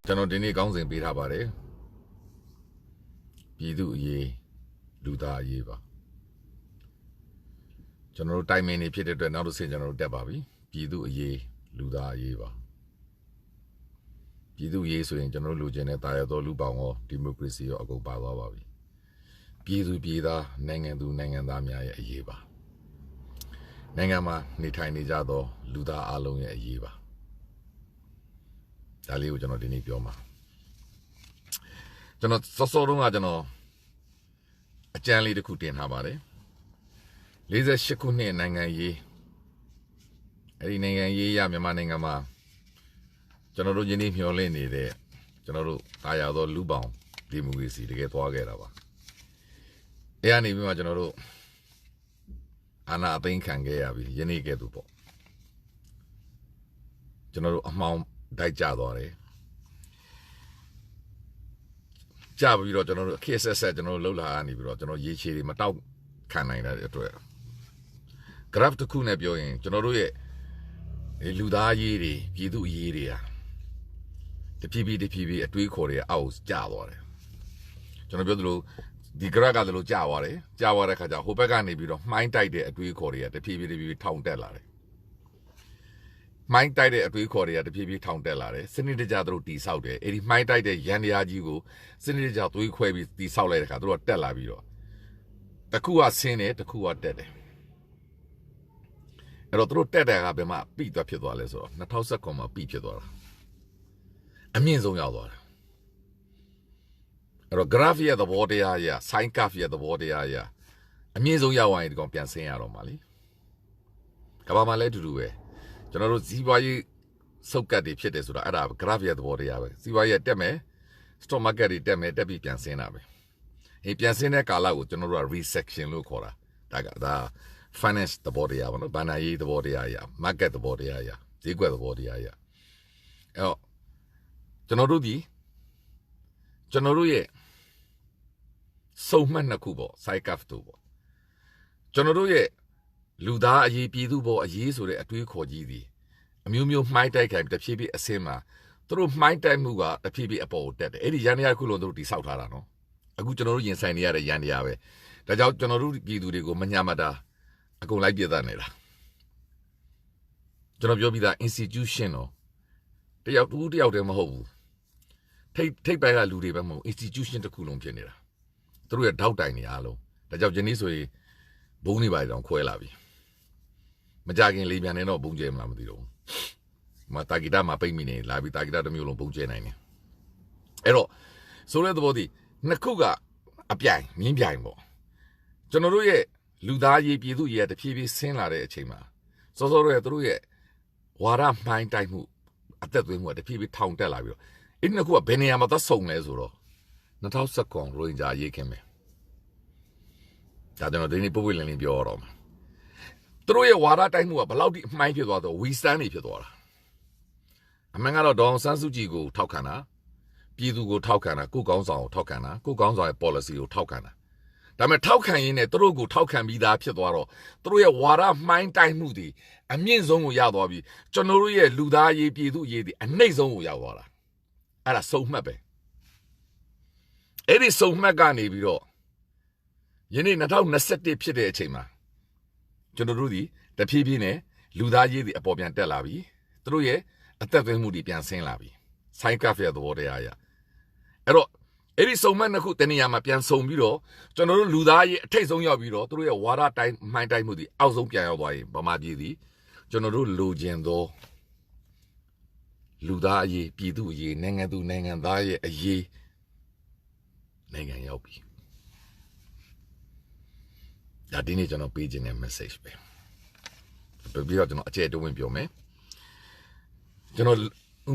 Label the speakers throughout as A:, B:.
A: ကျွန်တော်ဒီနေ့ကောင်းစဉ်ပေးထားပါတယ်ပြည်သူအရေးလူသားအရေးပါကျွန်တော်တို့တိုင်မင်နေဖြစ်တဲ့အတွက်နောက်တစ်ဆင့်ကျွန်တော်တို့တက်ပါပြီပြည်သူအရေးလူသားအရေးပါပြည်သူအရေးဆိုရင်ကျွန်တော်တို့လူချင်းနဲ့တာယာတော်လူပေါင်းရောဒီမိုကရေစီရောအကုန်ပါသွားပါပြီပြည်သူပြည်သားနိုင်ငံသူနိုင်ငံသားများရဲ့အရေးပါနိုင်ငံမှာနေထိုင်နေကြသောလူသားအလုံးရဲ့အရေးပါဒါလေးကိုကျွန်တော်ဒီနေ့ပြောမှာကျွန်တော်စောတုန်းကကျွန်တော်အကြံလေးတစ်ခုတင်ထားပါတယ်48ခုနှစ်နိုင်ငံရေးအဲ့ဒီနိုင်ငံရေးရမြန်မာနိုင်ငံမှာကျွန်တော်တို့ယနေ့မျှော်လင့်နေတဲ့ကျွန်တော်တို့တာယာသောလူပေါင်းဒီမိုကရေစီတကယ်သွားခဲ့တာပါအဲ့ကနေပြီးမှကျွန်တော်တို့အာဏာအသိမ်းခံခဲ့ရပြီယနေ့ကဲ့သို့ပေါ့ကျွန်တော်တို့အမှောင်တိုက်ကြသွားတယ်ကြပြီးတော့ကျွန်တော်တို့အခက်ဆက်ကျွန်တော်တို့လှုပ်လာနေပြီးတော့ကျွန်တော်ရေချေတွေမတောက်ခံနိုင်တဲ့အတွက် graph တစ်ခုနဲ့ပြောရင်ကျွန်တော်တို့ရဲ့လူသားရေးတွေပြည်သူရေးတွေဟာတဖြည်းဖြည်းအတွေးခေါ်တွေအောက်ကျသွားတယ်ကျွန်တော်ပြောသလိုဒီ graph ကလည်းလို့ကျသွားတယ်ကျသွားတဲ့ခါကျဟိုဘက်ကနေပြီးတော့မှိုင်းတိုက်တဲ့အတွေးခေါ်တွေကတဖြည်းဖြည်းထောင်တက်လာတယ်မှိုင်းတိုက်တဲ့အတွေးခေါ်တွေကတဖြည်းဖြည်းထောင်တက်လာတယ်စနစ်တကျသူတို့တီဆောက်တယ်အဲ့ဒီမှိုင်းတိုက်တဲ့ရန်တရားကြီးကိုစနစ်တကျသွေးခွဲပြီးတီဆောက်လိုက်တဲ့ခါသူတို့တက်လာပြီးတော့တစ်ခုကဆင်းတယ်တစ်ခုကတက်တယ်အဲ့တော့သူတို့တက်တဲ့ကဘယ်မှာပြီးသွားဖြစ်သွားလဲဆိုတော့2019မှာပြီးဖြစ်သွားတာအမြင့်ဆုံးရောက်သွားတာအဲ့တော့ graph ရဲ့သဘောတရားအရ sine curve ရဲ့သဘောတရားအရအမြင့်ဆုံးရောက်သွားရင်ဒီကောင်ပြန်ဆင်းရတော့မှာလीကဘာမှလည်းအတူတူပဲကျွန်တော်တို့ဇီးပွားရေးစုပ်ကတ်တွေဖြစ်တယ်ဆိုတာအဲ့ဒါ graph ရဲ့သဘောတရားပဲဇီးပွားရေးတက်မယ် stock market တွေတက်မယ်တက်ပြီးပြန်ဆင်းတာပဲအေးပြန်ဆင်းတဲ့ကာလကိုကျွန်တော်တို့က resection လို့ခေါ်တာဒါ finance သဘောတရားပေါ့နော်ဘဏ္ဍာရေးသဘောတရားအရာ market သဘောတရားအရာဈေးကွက်သဘောတရားအရာအဲ့တော့ကျွန်တော်တို့ရဲ့စုံမှတ်နှစ်ခုပေါ့ cycle တို့ပေါ့ကျွန်တော်တို့ရဲ့လူသားအရေးပြည်သူပေါ်အရေးဆိုတဲ့အတွေးခေါ်ကြီးသည်အမျိုးမျိုးမှိုင်းတိုက်ခိုင်တဖြည်းဖြည်းအစင်းမှာသူတို့မှိုင်းတိုက်မှုကတဖြည်းဖြည်းအပေါ်ကိုတက်တယ်အဲ့ဒီရန်တရားခုလုံးသူတို့တိဆောက်ထားတာနော်အခုကျွန်တော်တို့ရင်ဆိုင်နေရတဲ့ရန်တရားပဲဒါကြောင့်ကျွန်တော်တို့ပြည်သူတွေကိုမညှမတာအကုန်လိုက်ပြသနေတာကျွန်တော်ပြောပြီးသား institution တော့တယောက်တယောက်တည်းမဟုတ်ဘူးထိပ်ပိုင်းကလူတွေပဲမဟုတ် institution တစ်ခုလုံးဖြစ်နေတာသူတို့ရဲ့ထောက်တိုင်နေအားလုံးဒါကြောင့်ယနေ့ဆိုရင်ဘုံနေပါတော့ခွဲလာပြီမကြခင်လေးပြန်နေတော့ဘုံကျဲမလားမသိတော့ဘူးမတာဂီတာမှာပိတ်မိနေလာပြီးတာဂီတာတစ်မျိုးလုံးဘုံကျဲနိုင်တယ်အဲ့တော့ဆိုတဲ့သဘောတည်းနှစ်ခုကအပြိုင်မြင်းပြိုင်ပေါ့ကျွန်တော်တို့ရဲ့လူသားရေးပြည်သူရေးတဖြည်းဖြည်းဆင်းလာတဲ့အချိန်မှာစောစောတော့သူတို့ရဲ့ဝါဒမှိုင်းတိုက်မှုအသက်သွင်းမှုတဖြည်းဖြည်းထောင်တက်လာပြီးတော့အဲ့ဒီနှစ်ခုကဘယ်နေရာမှာသက်ဆုံလဲဆိုတော့2019ရိုဟင်ဂျာရေးခင်မယ်ဒါကျွန်တော်ဒီနေ့ပို့လင်းပြောရတော့မှာသူတို့ရဲ့ဝါဒတိုက်မှုကဘယ်လောက်ထိအမှိုင်းဖြစ်သွားတော့ဝီစတန်နေဖြစ်သွားတာအမှန်ကတော့ဒေါအောင်ဆန်းစုကြည်ကိုထောက်ခံတာပြည်သူကိုထောက်ခံတာကိုကောင်းဆောင်ကိုထောက်ခံတာကိုကောင်းဆောင်ရဲ့ policy ကိုထောက်ခံတာဒါပေမဲ့ထောက်ခံရင်းနဲ့သူတို့ကိုထောက်ခံပြီးသားဖြစ်သွားတော့သူတို့ရဲ့ဝါဒမှိုင်းတိုက်မှုတွေအမြင့်ဆုံးကိုရသွားပြီးကျွန်တော်တို့ရဲ့လူသားရေးပြည်သူရေးတွေအနှိမ့်ဆုံးကိုရောက်သွားတာအဲ့ဒါစုံမှတ်ပဲအဲ့ဒီစုံမှတ်ကနေပြီးတော့ယနေ့2021ဖြစ်တဲ့အချိန်မှာကျွန်တော်တို့ဒီတဖြည်းဖြည်းနဲ့လူသားရေးတွေအပေါ်ပြန်တက်လာပြီသူတို့ရဲ့အသက်သွင်းမှုတွေပြန်ဆင်းလာပြီဆိုင်းကဖ်ရဲ့သဘောတရားအရအဲ့တော့အဲ့ဒီစုံမှတ်နှစ်ခုတနေရာမှာပြန်စုံပြီးတော့ကျွန်တော်တို့လူသားရေးအထိတ်ဆုံးရောက်ပြီးတော့သူတို့ရဲ့ဝါဒတိုင်းမှိုင်းတိုက်မှုတွေအောက်ဆုံးပြန်ရောက်သွားရင်ဗမာပြည်သည်ကျွန်တော်တို့လိုချင်သောလူသားအရေးပြည်သူအရေးနိုင်ငံသူနိုင်ငံသားရဲ့အရေးနိုင်ငံရောက်ပြီဒါဒီနေ့ကျွန်တော်ပေးခြင်းတဲ့ message ပဲပြီးတော့ကျွန်တော်အကျယ်တုံးဝင်ပြောမယ်ကျွန်တော်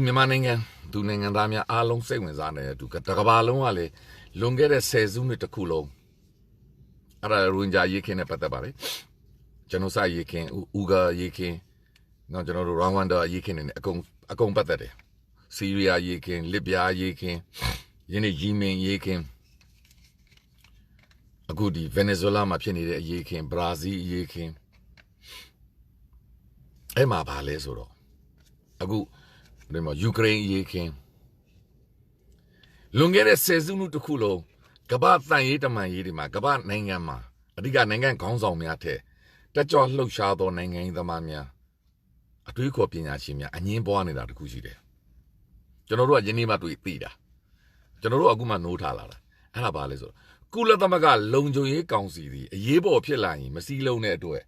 A: မြန်မာနိုင်ငံသူနိုင်ငံသားများအားလုံးစိတ်ဝင်စားနေတဲ့သူတကဘာလုံးကလေလွန်ခဲ့တဲ့10စုနှစ်တခုလုံးအဲ့ဒါရိုဟင်ဂျာရေးခင်းနဲ့ပတ်သက်ပါလေကျွန်တော်စရေးခင်းဥဂါရေးခင်းနော်ကျွန်တော်တို့ရဝမ်ဒါရေးခင်းနဲ့အကုန်ပတ်သက်တယ်ဆီးရီးယားရေးခင်းလစ်ဗျားရေးခင်းယင်းယီမင်ရေးခင်းအခုဒီဗင်နီဇွဲလားမှာဖြစ်နေတဲ့အရေးခင်းဘရာဇီးအရေးခင်းအဲ့မှာဘာလဲဆိုတော့အခုဒီမှာယူကရိန်းအရေးခင်း Lungere sezunu to kulo, Gaba Tayetaman Yidima, Gaba Nangama, Adiga Nangan Gonzal Miate, that jaw look shadow Nangan the Mamia. A two copy Yashimia, and yin born in that Kushide. General Geneva to Ipida. General Aguma no talala, Anabalizo. Kula the Maga, Lonjo Ye Council, a yebo Pilani, Masilo Netway.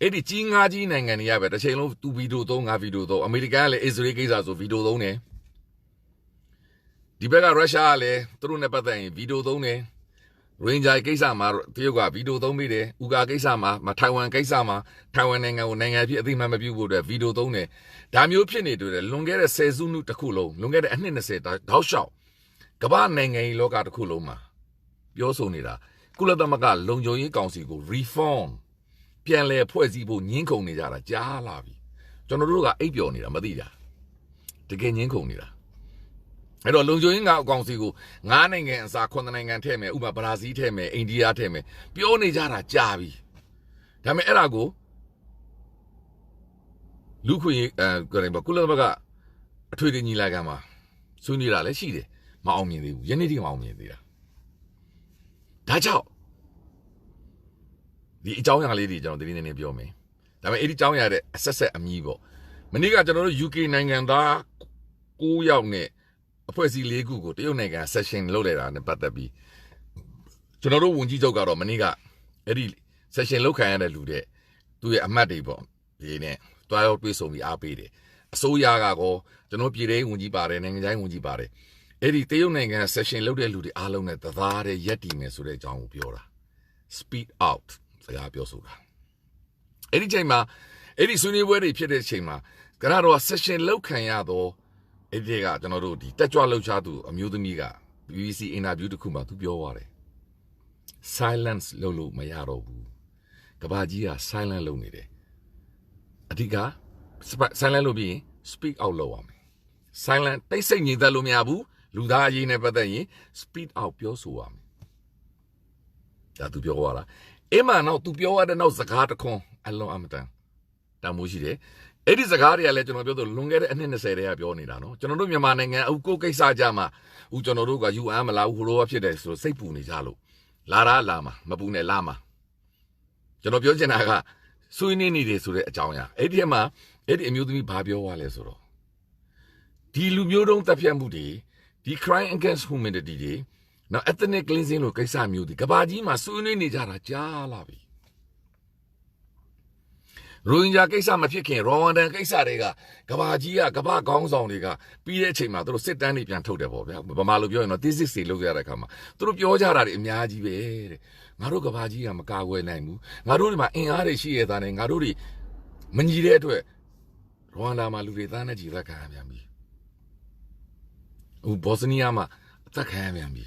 A: Eddie Chingaji Nangan Yabet, a channel to video don't have video though, American Israelis as of video don't. Dibega Russia le, through Nepathan, video don't. Ranger Kaisama, Tioga, video don't be there, Uga Kaisama, Taiwan Kaisama, Taiwan Nanga, Nanga, the member you would have video don't. Damn you penny to the Lungera says Zunu Takulo, Lungera and said, how shall Kaban Nanga look at Kuloma. You also need a Kula Damaga, Lonjo Council, reform. Pianle Poesibo, Ninko Nidara, Jalavi. Jonoruga Apio Nida, Madida. To gain Ninko Nida. I don't lose you in our council, Nanning and Sakonang and Teme, Uba Brazil Teme, India Teme, Pione Jara, Javi. Tame Erago Luqui, Kulamaga, Tweeting Nilagama, Sunira, let's see it. Maumi, Yenity Maumi, dear. That's out. The Italian lady, John, the Indian Biome. That may 80 Italian at a Sassa Amigo. Maniga General UK Nanganda, Kuyane. A poesy legugo, the Onega session loaded on the Patabi. General Wunji got on Maniga, Eddie session loca and a lude, do a madibo, the ne, 12 pesos we are paid. So Yagago, the no pire Wunji Bare and Wunji Bare. Eddie Teonega session loaded lude alone at the Vare Yeti so they John Piora. Speed out, say Apiosuga. Eddie Chema, Eddie Sunni Wedi Pire Chema, Ganado session locayado. Ediga, General, that's what Lochadu, a mutamiga, BBC in a beautiful Kuma to be over. Silence Lolo Mayaro. Kabajia, silent lonely. Adiga, silent lobi, speak out low. Silent, they say neither Lumiabu, Ludaji never day, speak out pure suam. That to be over. Emma now to be over the nose the cartacon, allo amateur. Tamushi. It is a guardian legend of the longer and in the say they have your nidano. Jonomia manning, Uko Sajama, Ujonoruga, you amala, who row up your desk, so say Punijalo. Lara Lama, Mabune Lama. Jonobio Janaga, Suini needed to the Jauya. Ediema, Edi amused me Babio Walesoro. Di Lumio Tapiamudi, di crying against whom in the DD. Now ethnic cleansing look, I saw you, the Kabajima, Suni Nijara Jalavi. Ruinja Kaisa Mafikin, Rwanda Kaisariga, Kabajia, Kaba Gongs onlyga, Piechima, to sit down if you told the boy, Bamalubio, this is the Lugaracama. Through Piojara in Yaji, Marukabaji, Makawe Namu, Maruma in Arishi, than in Garuri, Manjire to it. Rwanda Maluritana Jirakami. Bosniama, Takamiambi.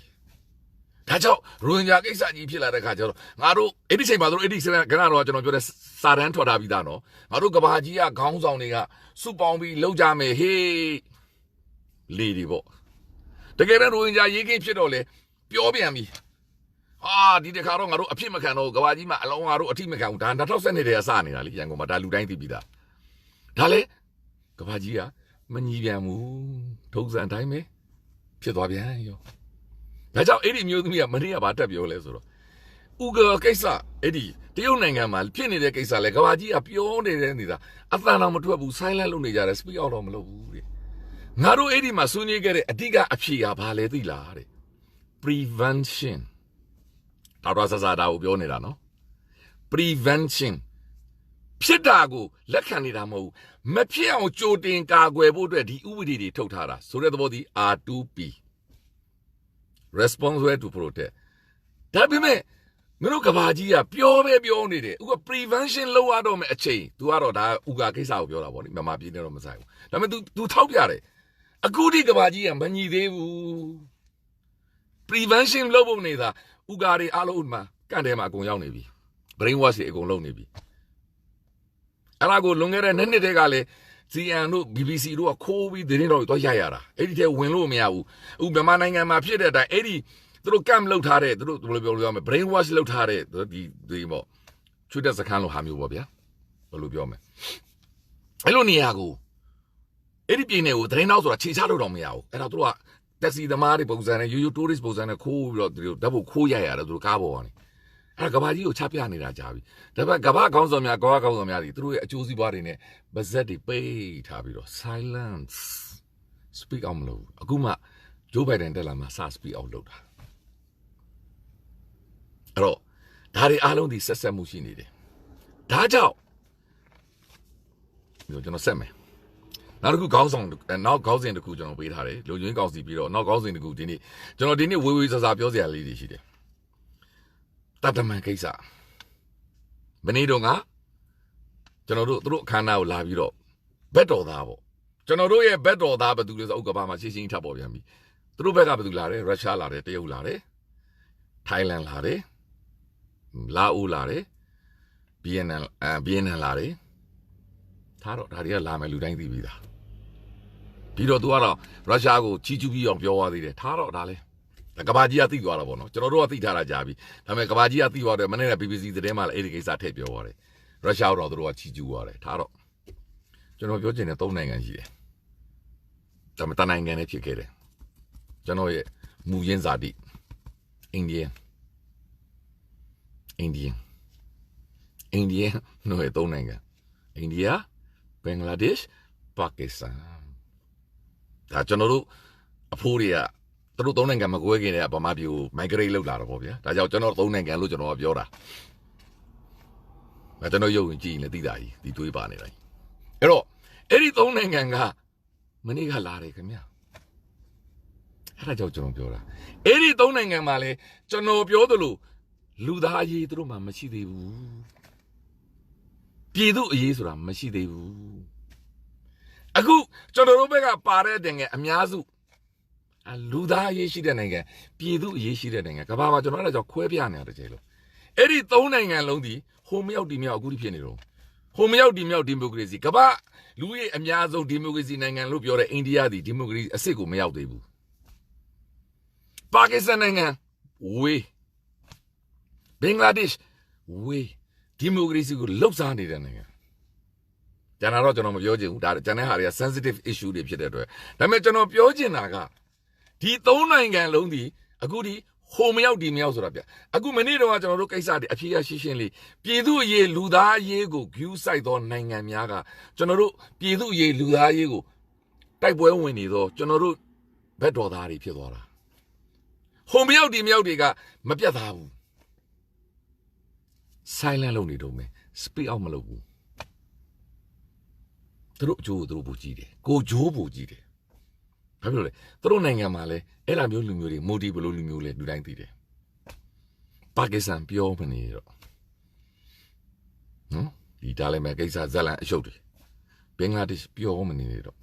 A: Kajo, Ruinja Kaisa, Pila Kajo, Maru, Edisi Madu, Edisi Ganaro, Saranto Davidano, Marukabajia, Gongs onlyga, Supombi, Lojame, he Lady Bo. The Ruinja Yiki Chidole, Piobiami. Ah, did the Carongaru, a Pimacano, Gavajima, Alongaru, a team account, and that was any day a sani, Yango Madalu Bida. Dale, Gavajia, Maniviamu, Togs and Time, Chidobiano. That's how Eddie knew me a Maria Batabio Lesoro. Uga Kaisa, Eddie, the Unangamal, Penny de Kaisa, like Gavajia, Pione, Nida, Athanamatua, silent Lunija, speak out on Lobu. Naru Eddie Masuni get a diga apia pale di lare. Prevention. Tarasada Ubionidano. Prevention. Piedago, Lacanidamo, Mapia Jotin Carguebo, the Ubidi Totara, so that the body are to be. Response where to protect. Tabime, Minokabajia, pure beyond Uga prevention low adom a chain, to Aroda, Uga Kisa, your body, Mamma Pino Masai. Dame do Topiare. A goody Gabaji and Bani Devu. Prevention low neither, Ugari Aloma, Candema Goyonibi. Brainwash it go lonely. And I go longer than any day. See, and BBC do a COVID, the Reno to Yayara. Eddie Winlow Miao, Ubemanang and my Peter that Eddie through Cam Lotare, the brainwash Lotare, the more. Should as a can of Hamu Bobia, Olubiome. Hello, Niago. Eddie Pino, train out or a chicharro Miao, and I'll taxi သမားတွေပုံစံနဲ့ရိုးရိုး tourist ပုံစံနဲ့ခိုးပြီးတော့သူတို့ဓာတ်ပုံခိုးရိုက်ရတယ်သူတို့ကားပေါ်ကနေအဲ့ကဘာကြီးကိုချပြနေတာကြာပြီဒါပေမဲ့ကဘာကောင်းဆောင်များကောကောင်းဆောင်များတွေသူတို့ရဲ့အကျိုးစီးပွားတွေနဲ့ပါဇက်တွေပိတ်ထားပြီးတော့ silence speak out မလုပ်ဘူးအခုမှဂျိုးဘိုင်ဒန်တက်လာမှစ speak out လုပ်တာအဲ့တော့ဒါတွေအားလုံးဒီဆက်ဆက်မှုရှိနေတယ်ဒါကြောင့်ကျွန်တော်ဆက်မယ်နောက်တစ်ခုခေါင်းဆောင်နောက်ခေါင်းစဉ်တစ်ခုကျွန်တော်ပေးထားတယ်လူချင်းကောက်စီပြီးတော့နောက်ခေါင်းစဉ်တစ်ခုဒီနေ့ကျွန်တော်ဒီနေ့ဝေးဝေးဆာဆာပြောစရာလေးတွေရှိတယ်တတ်တမန်ကိစ္စမနေ့တော့ကကျွန်တော်တို့သူတို့အခမ်းအနားကိုလာပြီးတော့ဘက်တော်သားပေါ့ကျွန်တော်တို့ရဲ့ဘက်တော်သားဘယ်သူလဲဆိုဥက္ကဋ္ဌမှာရှင်းရှင်းထပ်ပေါ်ပြန်ပြီသူတို့ဘက်ကဘယ်သူလာတယ်ရုရှားလာတယ်တရုတ်လာတယ်ထိုင်းလန်လာတယ်လာအိုလာတယ်ဗီယက်နမ်လာတယ်ထားတော့ဒါတွေကလာမယ်လူတိုင်းသိပြီးသားပြီးတော့သူကတော့ရုရှားကိုချီးကျူးပြီးအောင်ပြောသွားသေးတယ်ထားတော့ဒါလဲကဘာကြီးကသိသွားတာပေါ့နော်ကျွန်တော်တို့ကသိထားတာကြာပြီဒါပေမဲ့ကဘာကြီးကသိသွားတယ်မနေ့က BBC သတင်းမှာလည်းအဲ့ဒီကိစ္စထည့်ပြောသွားတယ်ရုရှားတော့သူတို့ကချီးကျူးသွားတယ်ထားတော့ကျွန်တော်ပြောချင်တဲ့၃နိုင်ငံရှိတယ်ဒါပေမဲ့တနိုင်ငံနဲ့ဖြစ်ခဲ့တယ်ကျွန်တော်ရဲ့မူရင်းဇာတိအိန္ဒိယတို့ရဲ့၃နိုင်ငံအိန္ဒိယဘင်္ဂလားဒေ့ရှ်ပါကစ္စတန်ဒါကျွန်တော်တို့အဖိုးတွေကသူတို့၃နိုင်ငံမကွဲခင်တည်းကဗမာပြည်ကို migrate လုပ်လာတော့ဗောဗျာဒါကြောင့်ကျွန်တော်၃နိုင်ငံလို့ကျွန်တော်ကပြောတာကျွန်တော်ရုပ်ရင်ကြည့်ရင်လည်းသိတာကြီးဒီတွေးပါနေတိုင်းအဲ့တော့အဲ့ဒီ၃နိုင်ငံကမနေ့ကလာတယ်ခင်ဗျာအဲ့ဒါကြောင့်ကျွန်တော်ပြောတာအဲ့ဒီ၃နိုင်ငံမှာလဲကျွန်တော်ပြောသလိုလူသားရေးသူတို့မှမရှိသေးဘူးပြည်သူအရေးဆိုတာမရှိသေးဘူးအခုကျွန်တော်တို့ဘက်ကပါတဲ့တဲ့ငယ်အများစုလူသားအရေးရှိတဲ့နိုင်ငံပြည်သူအရေးရှိတဲ့နိုင်ငံကဘာမှကျွန်တော်အဲ့ဒါကြောင့်ခွဲပြနေရတဲ့ကျေလို့အဲ့ဒီ၃နိုင်ငံလုံးဒီဟိုမရောက်ဒီမြောက်အခုထိဖြစ်နေတော့ဟိုမရောက်ဒီမြောက်ဒီမိုကရေစီကဘာလူကြီးအများဆုံးဒီမိုကရေစီနိုင်ငံလို့ပြောတဲ့အိန္ဒိယဒီဒီမိုကရေစီအစ်စ်ကိုမရောက်သေးဘူးပါကစ္စတန်နိုင်ငံဝေးဘင်္ဂလားဒေ့ရှ်ဝေးဒီမိုကရေစီကိုလှုပ်ရှားနေတဲ့နိုင်ငံကျန်တာတော့ကျွန်တော်မပြောချင်ဘူးဒါကျန်တဲ့ဟာတွေက sensitive issue တွေဖြစ်တဲ့အတွက်ဒါပေမဲ့ကျွန်တော်ပြောချင်တာကဒီ၃နိုင်ငံလုံးဒီအခုဒီဟိုမရောက်ဒီမရောက်ဆိုတာဗျအခုမနေ့တော့ကျွန်တော်တို့ကိစ္စတွေအဖြေရရှင်းရှင်းလေးပြည်သူအရေးလူသားအရေးကို view စိုက်သောနိုင်ငံများကကျွန်တော်တို့ပြည်သူအရေးလူသားအရေးကိုတိုက်ပွဲဝင်နေတော့ကျွန်တော်တို့ဘက်တော်သားတွေဖြစ်သွားတာဟိုမရောက်ဒီမရောက်တွေကမပြတ်သားဘူး silent လုပ်နေတော့မယ် speak out မလုပ်ဘူးသူတို့အကျိုးကိုသူတို့ပူကြည့်တယ်ကိုဂျိုးပူကြည့်တယ်ဘာဖြစ်လို့လဲသူတို့နိုင်ငံမှာလဲအဲ့လိုမျိုးလူမျိုးတွေမိုဒီဘလိုလူမျိုးလဲလူတိုင်းသိတယ်ပါကစ္စတန်ပြောမနေတော့နော်ဒီဒါလည်းမဲ့ကိစ္စဇလန်အရှုပ်တွေဘင်္ဂလားဒေ့ရှ်ပြောမနေတော့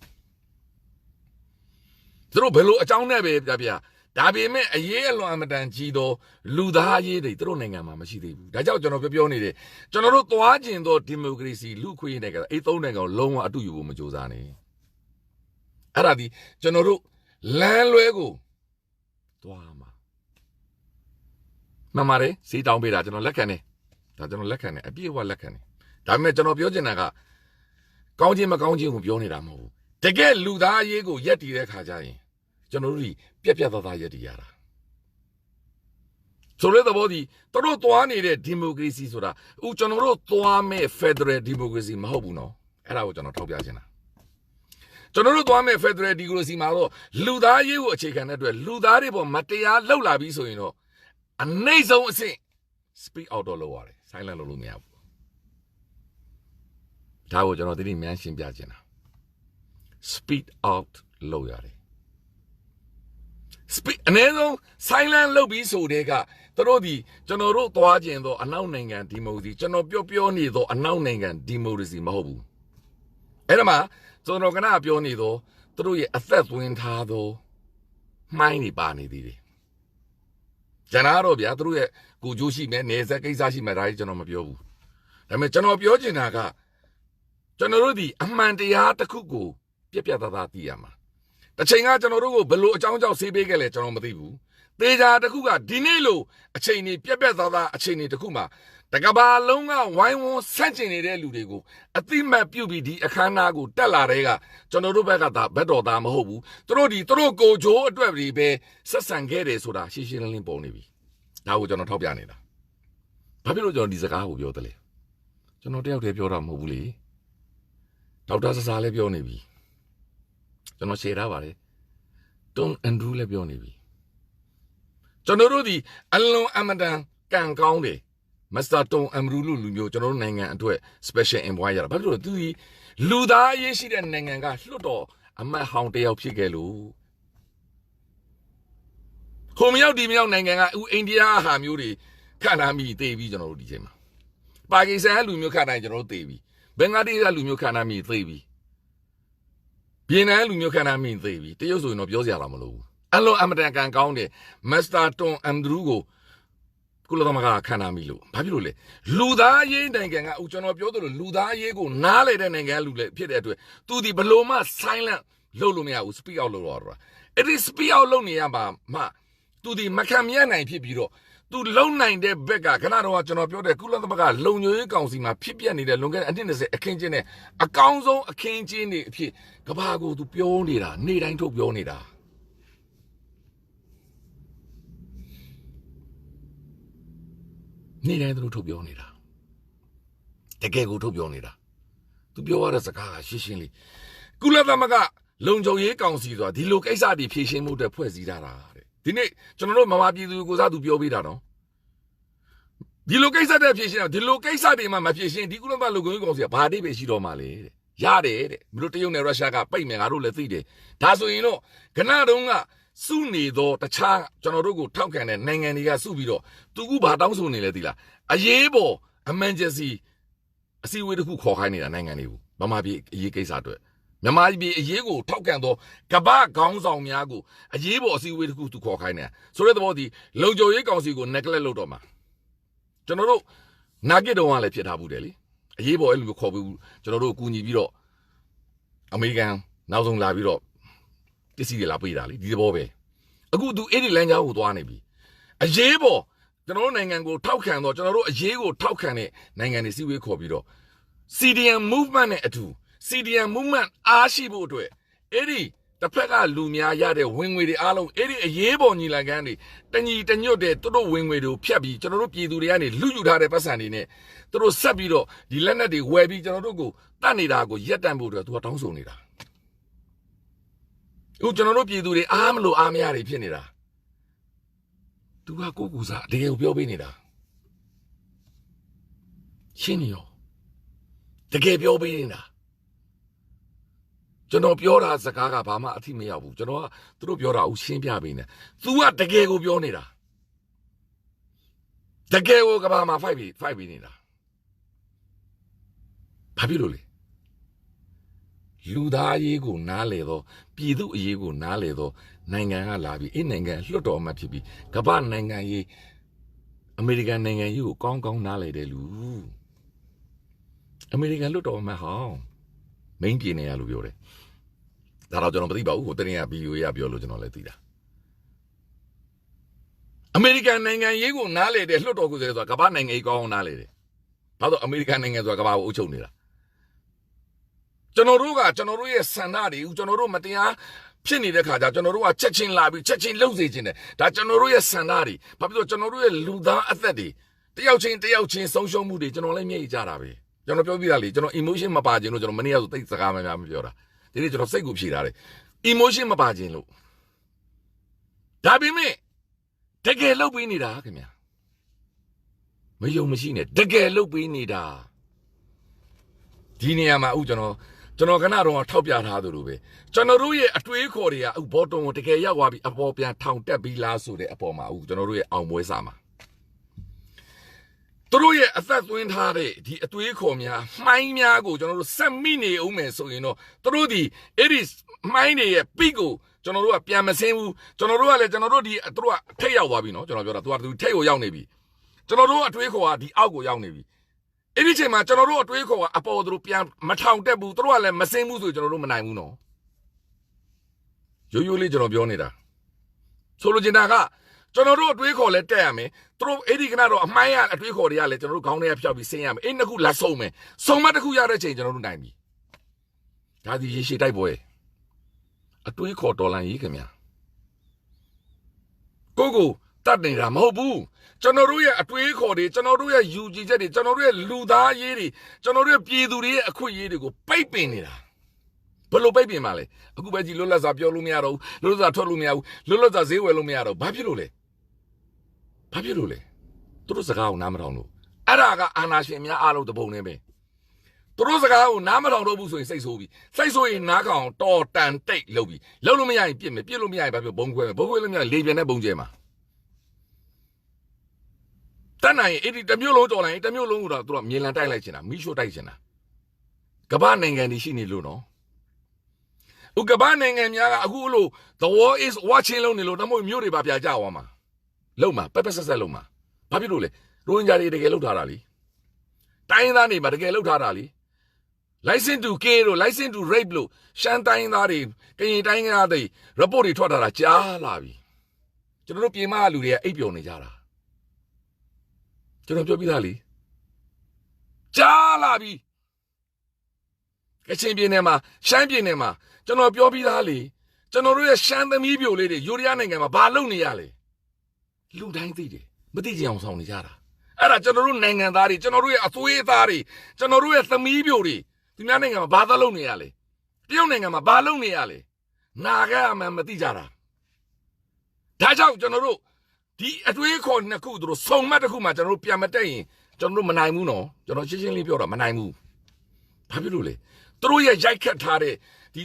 A: သူတို့ဘယ်လိုအကြောင်းနဲ့ပဲပြဒါပေမဲ့အရေးအလွန်အမတန်ကြီးတော့လူသားရေးတွေသူတို့နိုင်ငံမှာမရှိသေးဘူးဒါကြောင့်ကျွန်တော်ပြောနေတယ်ကျွန်တော်တို့သွားကျင်တော့ဒီမိုကရေစီလူခွေးတွေကအဲ့၃နိုင်ငံကိုလုံးဝအတူယူဖို့မကြိုးစားနဲ့အဲ့ဒါဒီကျွန်တော်တို့လမ်းလွဲကိုသွားမှာမှန်ပါတယ်စီးတောင်းပေးတာကျွန်တော်လက်ခံတယ်ဒါကျွန်တော်လက်ခံတယ်အပြည့်အဝလက်ခံတယ်ဒါပေမဲ့ကျွန်တော်ပြောချင်တာကကောင်းခြင်းမကောင်းခြင်းကိုပြောနေတာမဟုတ်ဘူးတကယ်လူသားရေးကိုရက်တည်တဲ့ခါကျရင်ကျွန်တော်တို့ဒီပြက်ပြက်သားသားရက်တည်ရတာဆိုတဲ့သဘောဒီတို့သွားနေတဲ့ဒီမိုကရေစီဆိုတာဦးကျွန်တော်တို့သွားမဲ့ Federal Democracy မဟုတ်ဘူးနော်အဲ့ဒါကိုကျွန်တော်ထောက်ပြချင်တာကျွန်တော်တို့သွားမဲ့ Federal Democracy မှာတော့လူသားရေးကိုအခြေခံတဲ့အတွက်လူသားတွေပေါ်မတရားလှုပ်လာပြီးဆိုရင်တော့အနှိမ့်ဆုံးအဆင့် speak out တော့လုပ်ရတယ် silent လုပ်လို့မရဘူးဒါကိုကျွန်တော်ဒီနေ့မြန်ရှင်းပြချင်တာ speak out လုပ်ရတယ်speak အနေဆုံး silent လုပ်ပြီးဆိုတဲ့ကတို့ဒီကျွန်တော်တို့သွားကျင်တော့အနောက်နိုင်ငံဒီမိုကရေစီကျွန်တော်ပြောနေတော့အနောက်နိုင်ငံဒီမိုကရေစီမဟုတ်ဘူးအဲ့ဒါမှကျွန်တော်ကနပြောနေတော့တို့ရဲ့အသက်သွင်းထားသောမှိုင်းတွေပါနေသေးတယ်ကျန်တာတော့ဗျာတို့ရဲ့ကိုကြိုးရှိမယ်နေဆက်ကိစ္စရှိမယ်ဒါကြီးကျွန်တော်မပြောဘူးဒါပေမဲ့ကျွန်တော်ပြောချင်တာကကျွန်တော်တို့ဒီအမှန်တရားတစ်ခုကိုပြက်ပြက်သားသားသိရမှာတစ်ချိန်ကကျွန်တော်တို့ကိုဘယ်လိုအကြောင်းကြောင့်ဆေးပေးခဲ့လဲကျွန်တော်မသိဘူးသေချာတစ်ခုကဒီနေ့လို့အချိန်ကြီးပြက်ပြက်သားသားအချိန်ကြီးတစ်ခုမှာ တကဘာလုံးကဝိုင်းဝန်းဆန့်ကျင်နေတဲ့လူတွေကိုအသိမှတ်ပြုပြီးဒီအခမ်းအနားကိုတက်လာတဲ့ကကျွန်တော်တို့ဘက်ကသာဘက်တော်သားမဟုတ်ဘူးသူတို့ကိုချိုးအတွက်တွေပဲဆက်ဆံခဲ့တယ်ဆိုတာရှင်းရှင်းလင်းလင်းပေါ်နေပြီဒါကိုကျွန်တော်ထောက်ပြနေတာဘာဖြစ်လို့ကျွန်တော်ဒီစကားကိုပြောတယ်လဲကျွန်တော်တယောက်တည်းပြောတာမဟုတ်ဘူးလေဒေါက်တာဆဆာလည်းပြောနေပြီကျွန်တော်ရှယ်ထားပါတယ်တွန်အန်ဒရူးလည်းပြောနေပြီကျွန်တော်တို့ဒီအလွန်အမတန်ကံကောင်းတယ်မစ္စတာတွန်အန်ဒရူးလူမျိုးကျွန်တော်တို့နိုင်ငံအတွက် special envoy ရတာဘာဖြစ်လို့သူဒီလူသားရေးရှိတဲ့နိုင်ငံကလွတ်တော်အမတ်ဟောင်းတယောက်ဖြစ်ခဲ့လို့ဟိုမြောက်ဒီမြောက်နိုင်ငံကအိန္ဒိယဟာမျိုးတွေခန့်ထားမိသေးပြီကျွန်တော်တို့ဒီချိန်မှာပါကစ္စတန်လူမျိုးခန့်တိုင်းကျွန်တော်တို့သိပြီဘင်္ဂလားဒေ့ရှ်လူမျိုးခန့်ထားမိသိပြီဗီယက်နမ်လူမျိုးခန့်ထားမိသိပြီတရုတ်ဆိုရင်တော့ပြောစရာတော့မလိုဘူးအလွန်အမတန်ကန်ကောင်းတယ်မစ္စတာတွန်အန်ဒရူးကိုကုလသမဂ္ဂခန့်ထားမိလို့ဘာဖြစ်လို့လဲလူသားရေးနိုင်ငံကကျွန်တော်ပြောသလိုလူသားရေးကိုနားလေတဲ့နိုင်ငံလူလေဖြစ်တဲ့အတွက်သူဒီဘလို့မှ silent လုပ်လို့မရဘူး speak out လုပ်တော့အဲ့ဒီ speak out လုပ်နေရပါမှသူဒီမခံမရနိုင်ဖြစ်ပြီးတော့သူလုံနိုင်တဲ့ဘက်ကခဏတော့ကျွန်တော်ပြောတဲ့ကုလသမဂ္ဂလုံခြုံရေးကောင်စီမှာဖြစ်ပျက်နေတဲ့လွန်ခဲ့တဲ့အနှစ်20အခင်းချင်းနဲ့အကောင်းဆုံးအခင်းချင်းတွေအဖြစ်ကဘာကိုသူပြောနေတာနေ့တိုင်းထုတ်ပြောနေတာနေ့တိုင်းသူထုတ်ပြောနေတာတကယ်ကိုထုတ်ပြောနေတာသူပြောရတဲ့စကားကရှင်းရှင်းလေးကုလသမဂ္ဂလုံခြုံရေးကောင်စီဆိုတာဒီလိုကိစ္စတွေဖြေရှင်းမှုအတွက်ဖွဲ့စည်းထားတာတဲ့ဒီနေ့ကျွန်တော်တို့မမပြည်သူကိုစားသူပြောပေးတာနော်ဒီလိုကိစ္စတွေဖြေရှင်းတော့ဒီလိုကိစ္စတွေမှမဖြေရှင်းဒီကုလသမဂ္ဂလုံခြုံရေးကောင်စီကဘာတိပဲရှိတော့မှလေတဲ့ရတယ်တဲ့မလို့တရုတ်နဲ့ရုရှားကပိတ်မယ်ငါတို့လည်းသိတယ်ဒါဆိုရင်တော့ခဏတုန်းကစုနေတော့တခြားကျွန်တော်တို့ကိုထောက်ခံတဲ့နိုင်ငံတွေကစုပြီးတော့သူကဘာတောင်းဆိုနေလဲသိလားအရေးပေါ် emergency အစည်းအဝေးတစ်ခုခေါ်ခိုင်းနေတာနိုင်ငံတွေကိုဗမာပြည်အရေးကိစ္စအတွက်မြန်မာပြည်အရေးကိုထောက်ခံတော့ကမ္ဘာခေါင်းဆောင်များကိုအရေးပေါ်အစည်းအဝေးတစ်ခုသူခေါ်ခိုင်းနေတာဆိုတဲ့သဘောဒီလုံခြုံရေးကောင်စီကို neglect လုပ်တော့မှာကျွန်တော်တို့နာဂစ်တုံးကလည်းဖြစ်ထားဘူးတယ်လေအရေးပေါ်အဲ့လိုခေါ်ပြီးကျွန်တော်တို့ကူညီပြီးတော့အမေရိကန်နောက်ဆုံးလာပြီးတော့ပစ္စည်းတွေလာပေးတာလေဒီသဘောပဲအခုသူအဲ့ဒီလမ်းကြောင်းကိုသွားနေပြီအရေးပေါ်ကျွန်တော်တို့နိုင်ငံကိုထောက်ခံတော့ကျွန်တော်တို့အရေးကိုထောက်ခံတဲ့နိုင်ငံတွေစီဝေးခေါ်ပြီးတော့ CDM movement နဲ့အတူ CDM movement အားရှိဖို့အတွက်အဲ့ဒီတစ်ဖက်ကလူများရတဲ့ဝင်ငွေတွေအားလုံးအဲ့ဒီအရေးပေါ်ညီလာခံတွေတညီတညွတ်တဲ့သူတို့ဝင်ငွေတွေကိုဖြတ်ပြီးကျွန်တော်တို့ပြည်သူတွေကနေလူယူထားတဲ့ပတ်စံတွေနဲ့သူတို့ဆက်ပြီးတော့ဒီလက်နက်တွေဝယ်ပြီးကျွန်တော်တို့ကိုတတ်နေတာကိုရက်တန့်ဖို့အတွက်သူကတောင်းဆိုနေတာအခုကျွန်တော်တို့ပြည်သူတွေအားမလို့အားမရတွေဖြစ်နေတာသူကကိုကူစားတကယ်ကိုပြောပေးနေတာရှင်းရောတကယ်ပြောပေးနေတာကျွန်တော်ပြောတာစကားကဘာမှအထိမရောက်ဘူးကျွန်တော်ကသူတို့ပြောတာကိုရှင်းပြပေးနေသူကတကယ်ကိုပြောနေတာတကယ်ကိုကဘာမှာ fight ပြီးနေတာဘာဖြစ်လို့လဲလူသားရေးကိုနားလေတော့ပြည်သူအရေးကိုနားလေတော့နိုင်ငံကလာပြီးအဲ့နိုင်ငံလွတ်တော်မှဖြစ်ပြီးကမ္ဘာနိုင်ငံရေးအမေရိကန်နိုင်ငံရေးကိုကောင်းကောင်းနားလေတယ်လူအမေရိကန်လွတ်တော်မှဟောင်းမိန်းပြည်နေရလို့ပြောတယ်ဒါတော့ကျွန်တော်မသိပါဘူးဟိုတရင်ကဗီဒီယိုရပြောလို့ကျွန်တော်လည်းသိတာအမေရိကန်နိုင်ငံရေးကိုနားလေတယ်လွတ်တော်ကိုဆိုတာကမ္ဘာနိုင်ငံရေးကောင်းအောင်နားလေတယ်ဘာလို့အမေရိကန်နိုင်ငံဆိုတာကမ္ဘာကိုအုပ်ချုပ်နေတာကျွန်တော်တို့ရဲ့စံနာတွေကျွန်တော်တို့မတရားဖြစ်နေတဲ့ခါကျကျွန်တော်တို့ကချက်ချင်းလာပြီးချက်ချင်းလှုပ်စေခြင်းတယ်ဒါကျွန်တော်တို့ရဲ့စံနာတွေဘာဖြစ်လို့ကျွန်တော်တို့ရဲ့လူသားအသက်တွေတယောက်ချင်းဆုံးရှုံးမှုတွေကျွန်တော်လည်းမျက်ရည်ကြတာပဲကျွန်တော်ပြောပြတာလေကျွန်တော် emotion မပါခြင်းလို့ကျွန်တော်မနေ့ကဆိုသိစကားမပြောတာဒီနေ့ကျွန်တော်စိတ်ကိုဖြေထားတယ် emotion မပါခြင်းလို့ဒါပေမဲ့တကယ်လှုပ်ပေးနေတာခင်ဗျာမယုံမရှိနဲ့တကယ်လှုပ်ပေးနေတာဒီနေရာမှာကျွန်တော်ခဏတော့ထောက်ပြထားသလိုပဲကျွန်တော်တို့ရဲ့အတွေးခေါ်တွေကဘောတုံကိုတကယ်ရောက်သွားပြီးအပေါ်ပြန်ထောင်တက်ပြီးလားဆိုတဲ့အပေါ်မှာကျွန်တော်တို့ရဲ့အောင်ပွဲစာမှာသူတို့ရဲ့အသက်သွင်းထားတဲ့ဒီအတွေးခေါ်များမှိုင်းများကိုကျွန်တော်တို့ဆက်မိနေအောင်မယ်ဆိုရင်တော့သူတို့ဒီအဲ့ဒီမှိုင်းတွေရဲ့ပိကိုကျွန်တော်တို့ကပြန်မစင်းဘူးကျွန်တော်တို့ကလည်းကျွန်တော်တို့ဒီသူတို့ကထိတ်ရောက်သွားပြီနော်ကျွန်တော်ပြောတာသူကထိတ်ကိုရောက်နေပြီကျွန်တော်တို့အတွေးခေါ်ကဒီအောက်ကိုရောက်နေပြီအဲ့ဒီချိန်မှာကျွန်တော်တို့အတွေးခေါ်ကအပေါ်သူတို့ပြန်မထောင်တက်ဘူးသူတို့ကလည်းမစင်းဘူးဆိုကျွန်တော်တို့မနိုင်ဘူးနော်ရိုးရိုးလေးကျွန်တော်ပြောနေတာဆိုလိုချင်တာက ကျွန်တော်တို့အတွေးခေါ်လဲတက်ရမယ်သူတို့အဲ့ဒီကနတော့အမှိုင်းရအတွေးခေါ်တွေကလည်းကျွန်တော်တို့ခေါင်းထဲကဖျောက်ပြီးဆင်းရမယ်အဲ့နှစ်ခုလက်ဆုံးမယ်စုံမတစ်ခုရတဲ့ချိန်ကျွန်တော်တို့နိုင်ပြီဒါဒီရေရှည်တိုက်ပွဲအတွေးခေါ်တော်လန်ရေးခင်ဗျာကိုတတ်နေတာမဟုတ်ဘူးကျွန်တော်တို့ရဲ့အတွေးခေါ်တွေကျွန်တော်တို့ရဲ့ယူကြည်ချက်တွေကျွန်တော်တို့ရဲ့လူသားရေးတွေကျွန်တော်တို့ရဲ့ပြည်သူတွေရဲ့အခွင့်အရေးတွေကိုပိတ်ပင်နေတာဘယ်လိုပိတ်ပင်မှာလဲအခုပဲကြည်လွတ်လပ်စွာပြောလို့မရတော့ဘူးလွတ်လပ်စွာထွက်လို့မရဘူးလွတ်လပ်စွာဈေးဝယ်လို့မရတော့ဘာဖြစ်လို့လဲသူတို့စကားကိုနားမထောင်လို့အဲ့ဒါကအာဏာရှင်များအားလုံးတပုံနေပဲသူတို့စကားကိုနားမထောင်တော့ဘူးဆိုရင်စိတ်ဆိုးပြီးစိတ်ဆိုးရင်နားကောင်တော်တန်တိတ်လုပ်ပြီးလုပ်လို့မရရင်ပြစ်မယ်ပြစ်လို့မရရင်ဘာဖြစ်ဘုံခွဲမယ်ဘုံခွဲလို့မရရင်လေပြန်တဲ့ဘုံကျဲမှာတန်းနိုင်အဲ့ဒီတမျိုးလုံးတော်လိုက်တမျိုးလုံးကိုတော့သူတို့မြေလံတိုက်လိုက်ချင်တာမိရှို့တိုက်ချင်တာကမ္ဘာနိုင်ငံတွေရှိနေလို့နော်ဥကမ္ဘာနိုင်ငံများကအခုလို့ the war is watching လုံးနေလို့တမို့မျိုးတွေပါပြကြသွားမှာလုံမှာပက်ဆက်လုံမှာဘာဖြစ်လို့လဲရိုဟင်ဂျာတွေတကယ်လောက်ထားတာလीတိုင်းသားတွေမှာတကယ်လောက်ထားတာလी license to kill လို့ license to rape လို့ရှမ်းတိုင်းသားတွေကရင်တိုင်းသားတွေ report တွေထွက်ထားတာကြားလာပြီကျွန်တော်တို့ပြည်မလူတွေကအိပ်ပျော်နေကြတာကျွန်တော်ပြောပြီးသားလीကြားလာပြီကချင်ပြည်နယ်မှာရှမ်းပြည်နယ်မှာကျွန်တော်ပြောပြီးသားလीကျွန်တော်တို့ရဲ့ရှမ်းသမီးပြိုလေးတွေယူရီးယားနိုင်ငံမှာဘာလုပ်နေရလဲလူတိုင်းသိတယ်မသိကြအောင်ဆောင်နေကြတာအဲ့ဒါကျွန်တော်တို့နိုင်ငံသားတွေကျွန်တော်တို့ရဲ့အသွေးသားတွေကျွန်တော်တို့ရဲ့သမီးပြိုတွေသူများနိုင်ငံမှာဘာသာလုပ်နေရလဲတရုတ်နိုင်ငံမှာဘာလုပ်နေရလဲနာခဲ့အမှန်မသိကြတာဒါကြောင့်ကျွန်တော်တို့ဒီအတွေးခေါ်နှစ်ခုသူတို့စုံမတ်တစ်ခုမှကျွန်တော်တို့ပြန်မတက်ရင်ကျွန်တော်တို့မနိုင်ဘူးနော်ကျွန်တော်ရှင်းရှင်းလေးပြောတာမနိုင်ဘူးဘာဖြစ်လို့လဲသူတို့ရဲ့ရိုက်ခတ်ထားတဲ့ဒီ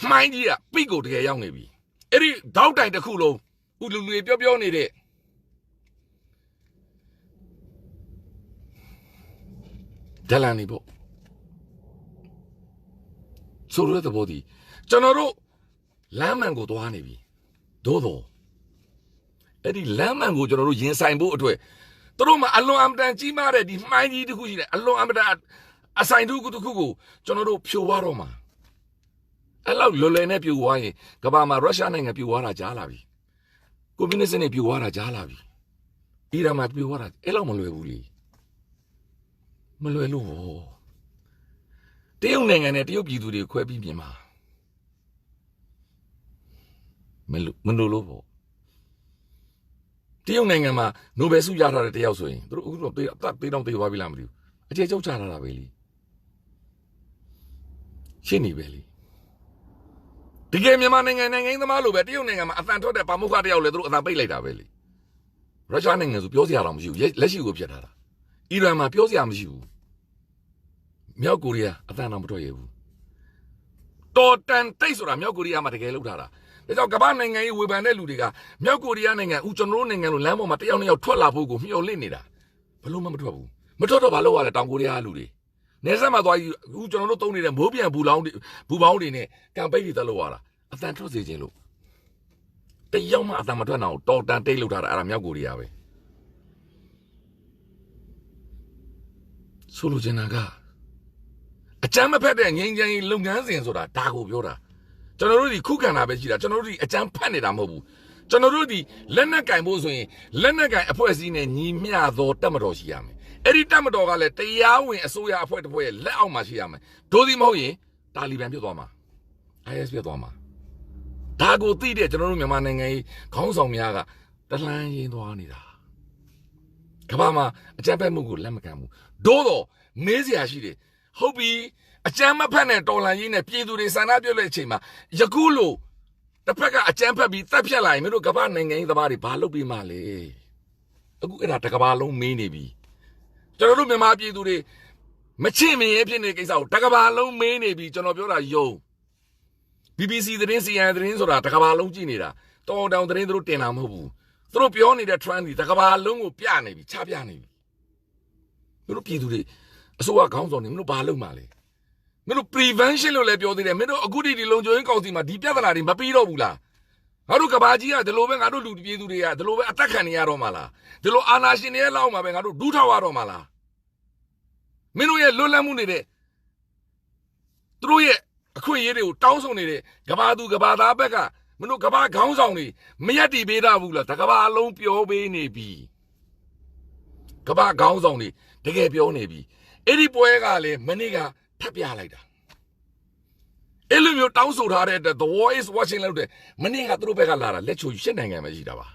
A: မှိုင်းကြီးကပိတ်ကိုတကယ်ရောက်နေပြီအဲ့ဒီတောက်တိုင်တစ်ခုလုံးဦးလူတွေပြောနေတဲ့ဒလန်နေပေါ့ဆိုရတဲ့ဘောဒီကျွန်တော်တို့လမ်းမှန်ကိုသွားနေပြီသို့တော့အဲ့ဒီလမ်းမှန်ကိုကျွန်တော်တို့ရင်ဆိုင်ဖို့အတွက်သူတို့မှာအလွန်အမတန်ကြီးမားတဲ့ဒီမှိုင်းကြီးတစ်ခုရှိတယ်အလွန်အမတန်အဆိုင်တစ်ခုကိုကျွန်တော်တို့ဖြိုသွားတော့မှာအဲ့လောက်လွယ်လွယ်နဲ့ပြိုသွားရင်ကမ္ဘာမှာရုရှားနိုင်ငံပြိုသွားတာကြားလာပြီကွန်မြူနစ်စနစ်ပြိုသွားတာကြားလာပြီအီရန်မှာပြိုသွားတာအဲ့လောက်မလွယ်ဘူးလေမလွယ်လို့တရုတ်နိုင်ငံနဲ့တရုတ်ပြည်သူတွေခွဲပြီးပြင်မှာမလို့လို့ပေါ့တရုတ်နိုင်ငံမှာနိုဘယ်ဆုရထားတဲ့တယောက်ဆိုရင်သူတို့အခုတော့အသက်ပေးတော့ပေးသွားပြီလားမသိဘူးအကျေကျုပ်ချထားတာပဲလေရှင်းနေပဲလေတကယ်မြန်မာနိုင်ငံသမားလိုပဲတရုတ်နိုင်ငံမှာအသံထွက်တဲ့ပါမုခတယောက်လေသူတို့အသံပိတ်လိုက်တာပဲလေရုရှားနိုင်ငံဆိုပြောစရာတော့မရှိဘူးလက်ရှိကိုပြတ်ထားတာအီရန်မှာပြောစရာမရှိဘူးမြောက်ကိုရီးယားအသံတော့မထွက်ရဘူးတော်တန်တိတ်ဆိုတာမြောက်ကိုရီးယားမှာတကယ်လောက်ထားတာဒါကြောင့်ကမ္ဘာနိုင်ငံရေးဝေဖန်တဲ့လူတွေကမြောက်ကိုရီးယားနိုင်ငံဦးကျွန်တော်တို့နိုင်ငံလိုလမ်းပေါ်မှာတယောက်နဲ့ယောက်ထွက်လာဖို့ကိုမျှော်လင့်နေတာဘလို့မှမထွက်ဘူးမထွက်တော့ဘာလို့ရလဲတောင်ကိုရီးယားလူတွေနေဆက်မှာသွားဦးကျွန်တော်တို့သုံးနေတဲ့မိုးပြန်ဘူပေါင်းတွေနဲ့ကံပိတ်တွေတက်လို့ရတာအသံထွက်စေခြင်းလို့တယောက်မှအသံမထွက်အောင်တော်တန်တိတ်လောက်ထားတာအဲ့ဒါမြောက်ကိုရီးယားပဲဆိုလိုချင်တာကအကြမ်းမဖက်တဲ့ငြိမ်းချမ်းရေးလုပ်ငန်းစဉ်ဆိုတာဒါကိုပြောတာကျွန်တော်တို့ဒီခုခံတာပဲရှိတာကျွန်တော်တို့ဒီအကြမ်းဖက်နေတာမဟုတ်ဘူးကျွန်တော်တို့ဒီလက်နက်ကင်ဖို့ဆိုရင်လက်နက်ကင်အဖွဲ့အစည်းနဲ့ညီမျှသောတပ်မတော်ရှိရမယ်အဲ့ဒီတပ်မတော်ကလည်းတရားဝင်အစိုးရအဖွဲ့တစ်ဖွဲ့ရဲ့လက်အောက်မှာရှိရမယ်ဒို့ဒီမဟုတ်ရင်တာလီဘန်ဖြစ်သွားမှာ IS ဖြစ်သွားမှာဒါကိုသိတဲ့ကျွန်တော်တို့မြန်မာနိုင်ငံကြီးခေါင်းဆောင်များကတလှမ်းရင်းသွားနေတာကမ္ဘာမှာအကြမ်းဖက်မှုကိုလက်မခံဘူးဒို့တော့မေးစရာရှိတယ်ဟုတ်ပြီအကြမ်းမဖက်နဲ့တော်လှန်ရေးနဲ့ပြည်သူတွေဆန္ဒပြတဲ့အချိန်မှာယခုလိုတစ်ဖက်ကအကြမ်းဖက်ပြီးတပ်ဖြတ်လာရင်မင်းတို့ကမ္ဘာနိုင်ငံရေးသမားတွေဘာလုပ်ပြီးမှလဲအခုအဲ့ဒါတကဘာလုံးမင်းနေပြီကျွန်တော်တို့မြန်မာပြည်သူတွေမချင့်မရဲဖြစ်နေတဲ့ကိစ္စကိုတကဘာလုံးမင်းနေပြီကျွန်တော်ပြောတာယုံ BBC သတင်း CNN သတင်းဆိုတာတကဘာလုံးကြည့်နေတာတောင်တောင်သတင်းသူတို့တင်တာမဟုတ်ဘူးသူတို့ပြောနေတဲ့ trend ဒီတကဘာလုံးကိုပြနေပြီချပြနေပြီတို့ပြည်သူတွေအစိုးရခေါင်းဆောင်တွေမင်းတို့ဘာလုပ်မှလဲမင်းတို့ prevention လို့လည်းပြောသေးတယ်မင်းတို့အခုဒီလုံခြုံရေးကောင်စီမှာဒီပြဿနာတွေမပြီးတော့ဘူးလားငါတို့ကဘာကြီးကဒီလိုပဲငါတို့လူပြည်သူတွေကဒီလိုပဲအသက်ခံနေရတော့မှလားဒီလိုအာဏာရှင်တွေရဲ့လောက်မှာပဲငါတို့ဒူးထောက်ရတော့မှလားမင်းတို့ရဲ့လွတ်လပ်မှုနေတဲ့သူတို့ရဲ့အခွင့်အရေးတွေကိုတောင်းဆိုနေတဲ့ကဘာသူကဘာသားဘက်က မင်းတို့ကဘာခေါင်းဆောင်တွေမရက်တီပေးတာဘူးလားတကဘာအလုံးပြောပေးနေပြီကဘာခေါင်းဆောင်တွေတကယ်ပြောနေပြီအဲ့ဒီပွဲကလည်းမနေ့ကထပ်ပြလိုက်တာအဲ့လိုမျိုးတောင်းဆိုထားတဲ့ The War is watching လို့တဲ့မနေ့ကသူတို့ဘက်ကလာတာလက်ချိုရှစ်နိုင်ငံပဲရှိတာပါ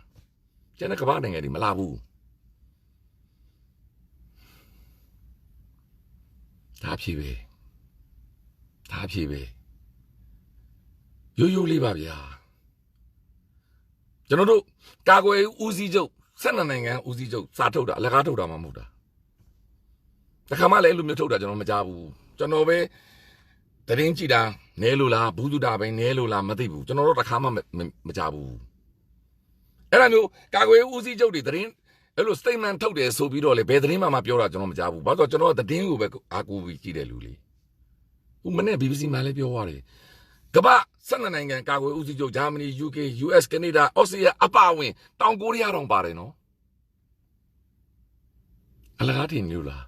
A: ကျန်တဲ့ကဘာနိုင်ငံတွေမလာဘူးဒါဖြစ်ပဲရိုးလေးပါဗျာကျွန်တော်တို့ကာကွယ်ဦးစီးချုပ်12နိုင်ငံဦးစီးချုပ်စာထုတ်တာအလကားထုတ်တာမှမဟုတ်တာတခါမှလည်းအဲ့လိုမျိုးထုတ်တာကျွန်တော်မကြားဘူးကျွန်တော်ပဲတရင်ကြည့်တာနဲလို့လားဘူးသူတာပဲနဲလို့လားမသိဘူးကျွန်တော်တို့တခါမှမကြားဘူးအဲ့ဒါမျိုးကာကွယ်ဦးစီးချုပ်တွေတရင်အဲ့လို statement ထုတ်တယ်ဆိုပြီးတော့လေဘယ်သတင်းမှပြောတာကျွန်တော်မကြားဘူးဘာလို့ကျွန်တော်သတင်းကိုပဲအာကူပြီးကြည့်တယ်လူလေဦးမနဲ့ BBC မှလည်းပြောသွားတယ်ကမ္ဘာ12နိုင်ငံကာကွယ်ဦးစီးချုပ်ဂျာမနီ UK US ကနေဒါဩစတြေးလျအပါအဝင်တောင်ကိုရီးယားတောင်ပါတယ်နော်အလကားထင်လို့လား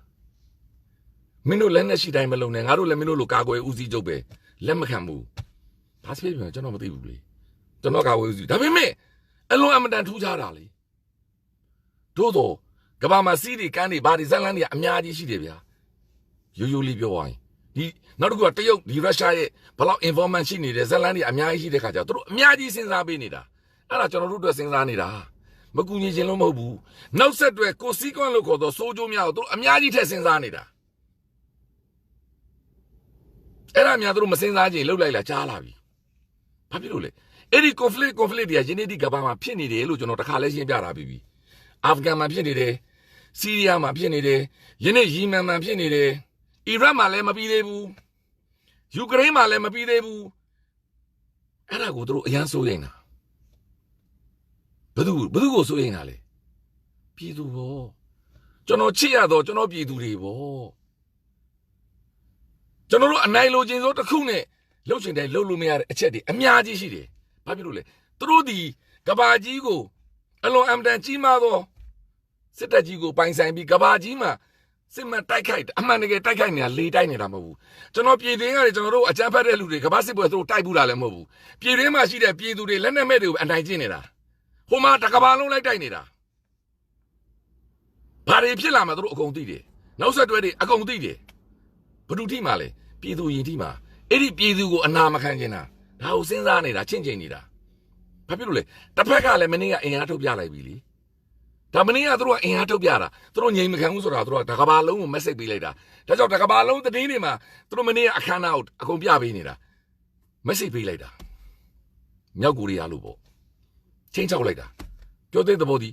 A: မင်းတို့လက်နဲ့ရှိတိုင်းမလုံးနဲ့ငါတို့လည်းမင်းတို့လိုကာကွယ်ဦးစီးချုပ်ပဲလက်မခံဘူးဘာဖြစ်ပြန်ကျွန်တော်မသိဘူးလေကျွန်တော်ကာကွယ်ဦးစီးဒါပေမဲ့အလွန်အမတန်ထူးခြားတာလေတို့တော့ကမ္ဘာမှာစီးတွေကန်းတွေဘာတွေဇက်လန်းတွေအများကြီးရှိတယ်ဗျာရိုးလေးပြောရရင်ဒီနောက်တစ်ခုကတရုတ်ဒီရုရှားရဲ့ဘလောက် information ရှိနေတယ်ဇက်လန်းတွေအများကြီးရှိတဲ့ခါကျတော့တို့အများကြီးစဉ်းစားပေးနေတာအဲ့ဒါကျွန်တော်တို့အတွက်စဉ်းစားနေတာမကူညီခြင်းလို့မဟုတ်ဘူးနောက်ဆက်တွဲကိုစီကွန်းလို့ခေါ်တော့စိုးကျိုးများကိုတို့အများကြီးထည့်စဉ်းစားနေတာအဲ့ဒါများတို့မစဉ်းစားကြရင်လှုပ်လိုက်လာကြားလာပြီဘာဖြစ်လို့လဲအဲ့ဒီ conflict တွေကယနေ့ဒီကမ္ဘာမှာဖြစ်နေတယ်လို့ကျွန်တော်တခါလဲရှင်းပြတာပြီအာဖဂန်မှာဖြစ်နေတယ်ဆီးရီးယားမှာဖြစ်နေတယ်ယနေ့ယီမန်မှာဖြစ်နေတယ်အီရတ်မှာလည်းမပြီးသေးဘူးယူကရိန်းမှာလည်းမပြီးသေးဘူးအဲ့ဒါကိုတို့အရန်စိုးရိမ်တာဘယ်သူကိုစိုးရိမ်တာလဲပြည်သူပေါ့ကျွန်တော်ချစ်ရတော့ကျွန်တော်ပြည်သူတွေပေါ့ကျွန်တော်တို့အနိုင်လိုချင်စိုးတစ်ခုနဲ့လှုပ်ရှင်တိုင်းလှုပ်လို့မရတဲ့အချက်တွေအများကြီးရှိတယ်ဘာဖြစ်လို့လဲသူတို့ဒီကဘာကြီးကိုအလွန်အမတန်ကြီးမားသောစစ်တပ်ကြီးကိုပိုင်ဆိုင်ပြီးကဘာကြီးမှာစစ်မှန်တိုက်ခိုက်အမှန်တကယ်တိုက်ခိုက်နေတာလေတိုက်နေတာမဟုတ်ဘူးကျွန်တော်ပြည်တွင်းကလည်းကျွန်တော်တို့အကြမ်းဖက်တဲ့လူတွေကဘာစစ်ပွဲသူတို့တိုက်ဘူးလားလည်းမဟုတ်ဘူးပြည်တွင်းမှာရှိတဲ့ပြည်သူတွေလက်နက်မဲ့တွေကိုအနိုင်ကျင့်နေတာဟိုမှာတကဘာလုံးလိုက်တိုက်နေတာဘာတွေဖြစ်လာမှသူတို့အကုန်သိတယ်နောက်ဆက်တွဲတွေအကုန်သိတယ်ဘဒုတိမှလည်းပြည်သူရင်တိမှအဲ့ဒီပြည်သူကိုအနာမခံကျင်တာဒါကိုစဉ်းစားနေတာချင့်ချိန်နေတာဘာဖြစ်လို့လဲတစ်ဖက်ကလည်းမင်းကအင်အားထုတ်ပြလိုက်ပြီလေဒါမင်းကသူတို့ကအင်အားထုတ်ပြတာသူတို့ငြိမ်မခံဘူးဆိုတာသူတို့ကတကဘာလုံးကို message ပေးလိုက်တာဒါကြောင့်တကဘာလုံးသတင်းတွေမှာသူတို့မင်းကအခမ်းအနားကိုအကုန်ပြပေးနေတာ message ပေးလိုက်တာမြောက်ကိုရီးယားလို့ပေါ့ချင်းချောက်လိုက်တာပြောတဲ့သဘောဒီ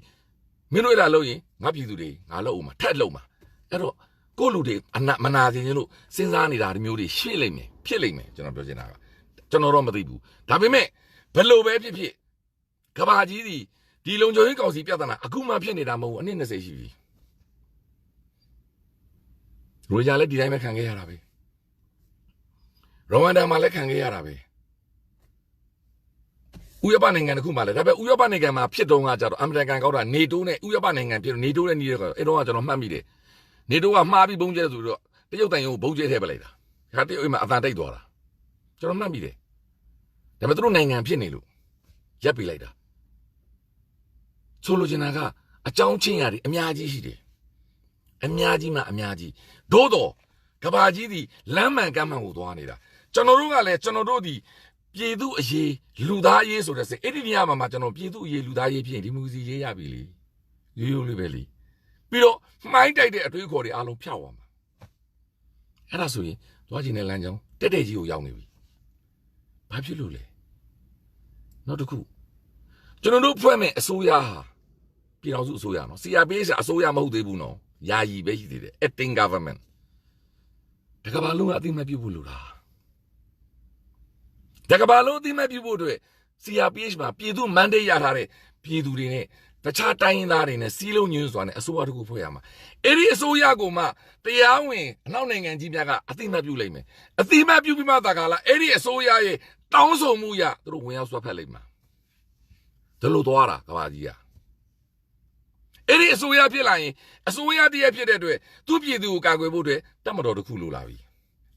A: မင်းတို့အဲ့ဒါလုပ်ရင်ငါပြည်သူတွေငါလုပ်အောင်မှာထက်လုပ်မှာအဲ့တော့ကိုလူတွေမနာစင်လို့စဉ်းစားနေတာဒီမျိုးတွေရှေ့လိမ့်မယ်ဖြစ်လိမ့်မယ်ကျွန်တော်ပြောချင်တာကကျွန်တော်တော့မသိဘူးဒါပေမဲ့ဘယ်လိုပဲဖြစ်ကဘာကြီးဒီလုံခြုံရေးကောင်စီပြဿနာအခုမှဖြစ်နေတာမဟုတ်ဘူးအနည်း20ရှိပြီရိုဂျာလည်းဒီတိုင်းပဲခံခဲ့ရတာပဲရဝမ်ဒါမှာလည်းခံခဲ့ရတာပဲဥရောပနိုင်ငံတစ်ခုမှလည်းဒါပေမဲ့ဥရောပနိုင်ငံမှာဖြစ်တုန်းကကြတော့အမေရိကန်ကောက်တာနေတိုးနဲ့ဥရောပနိုင်ငံဖြစ်နေတိုးနဲ့နေတော့အဲ့တော့ကျွန်တော်မှတ်မိတယ်နေတိုးကမှားပြီးဘုံကျဲဆိုတော့တရုတ်တိုင်ရုံကိုဘုံကျဲထည့်ပလိုက်တာခါတရုတ်အိမ်မှာအတန်တိတ်သွားတာကျွန်တော်မှတ်မိတယ်ဒါပေမဲ့သူတို့နိုင်ငံဖြစ်နေလို့ရပ်ပေးလိုက်တာဆိုလိုချင်တာကအကြောင်းချင်းရတယ်အများကြီးရှိတယ်အများကြီးမှအများကြီးသို့တော့ကဘာကြီးဒီလမ်းမှန်ကမ်းမှန်ကိုသွားနေတာကျွန်တော်တို့ကလည်းကျွန်တော်တို့ဒီပြည်သူအရေးလူသားရေးဆိုတဲ့စိတ်အဲ့ဒီနေရာမှာကျွန်တော်ပြည်သူအရေးလူသားရေးဖြစ်ရင်ဒီမိုကရေစီရေးရပြီလေရိုးလေးပဲလေပြီးတော့မှိုင်းတိုက်တဲ့အတွေးခေါ်တွေအားလုံးဖျောက်သွားမှာအဲ့ဒါဆိုရင်သွားချင်တဲ့လမ်းကြောင်းတက်တက်ကြီးကိုရောက်နေပြီဘာဖြစ်လို့လဲနောက်တစ်ခုကျွန်တော်တို့ဖွဲ့မဲ့အစိုးရဟာပြည်တော်စုအစိုးရနော် CRPH အစိုးရမဟုတ်သေးဘူးနော်ယာယီပဲရှိသေးတယ် acting government တကဘာလုံးအသိမှတ်ပြုဖို့လိုတာတကဘာလုံးအသိမှတ်ပြုဖို့အတွက် CRPH မှာပြည်သူ mandate ရထားတဲ့ပြည်သူတွေနဲ့တခြားတိုင်းရင်းသားတွေနဲ့စီးလုံးညွှန်းစွာနဲ့အစိုးရတခုဖွဲ့ရမှာအဲ့ဒီအစိုးရကိုမှတရားဝင်အနောက်နိုင်ငံကြီးများကအသိမှတ်ပြုလိုက်မယ်အသိမှတ်ပြုပြီးမှသာကလားအဲ့ဒီအစိုးရရဲ့တောင်းဆိုမှုရသူတို့ဝင်ရောက်ဆွတ်ဖက်လိုက်မှာဒါလို့သွားတာကဘာကြီးကအဲ့ဒီအစိုးရဖြစ်လာရင်အစိုးရတည်းဖြစ်တဲ့အတွက်သူ့ပြည်သူကိုကာကွယ်ဖို့အတွက်တပ်မတော်တစ်ခုလိုလာပြီ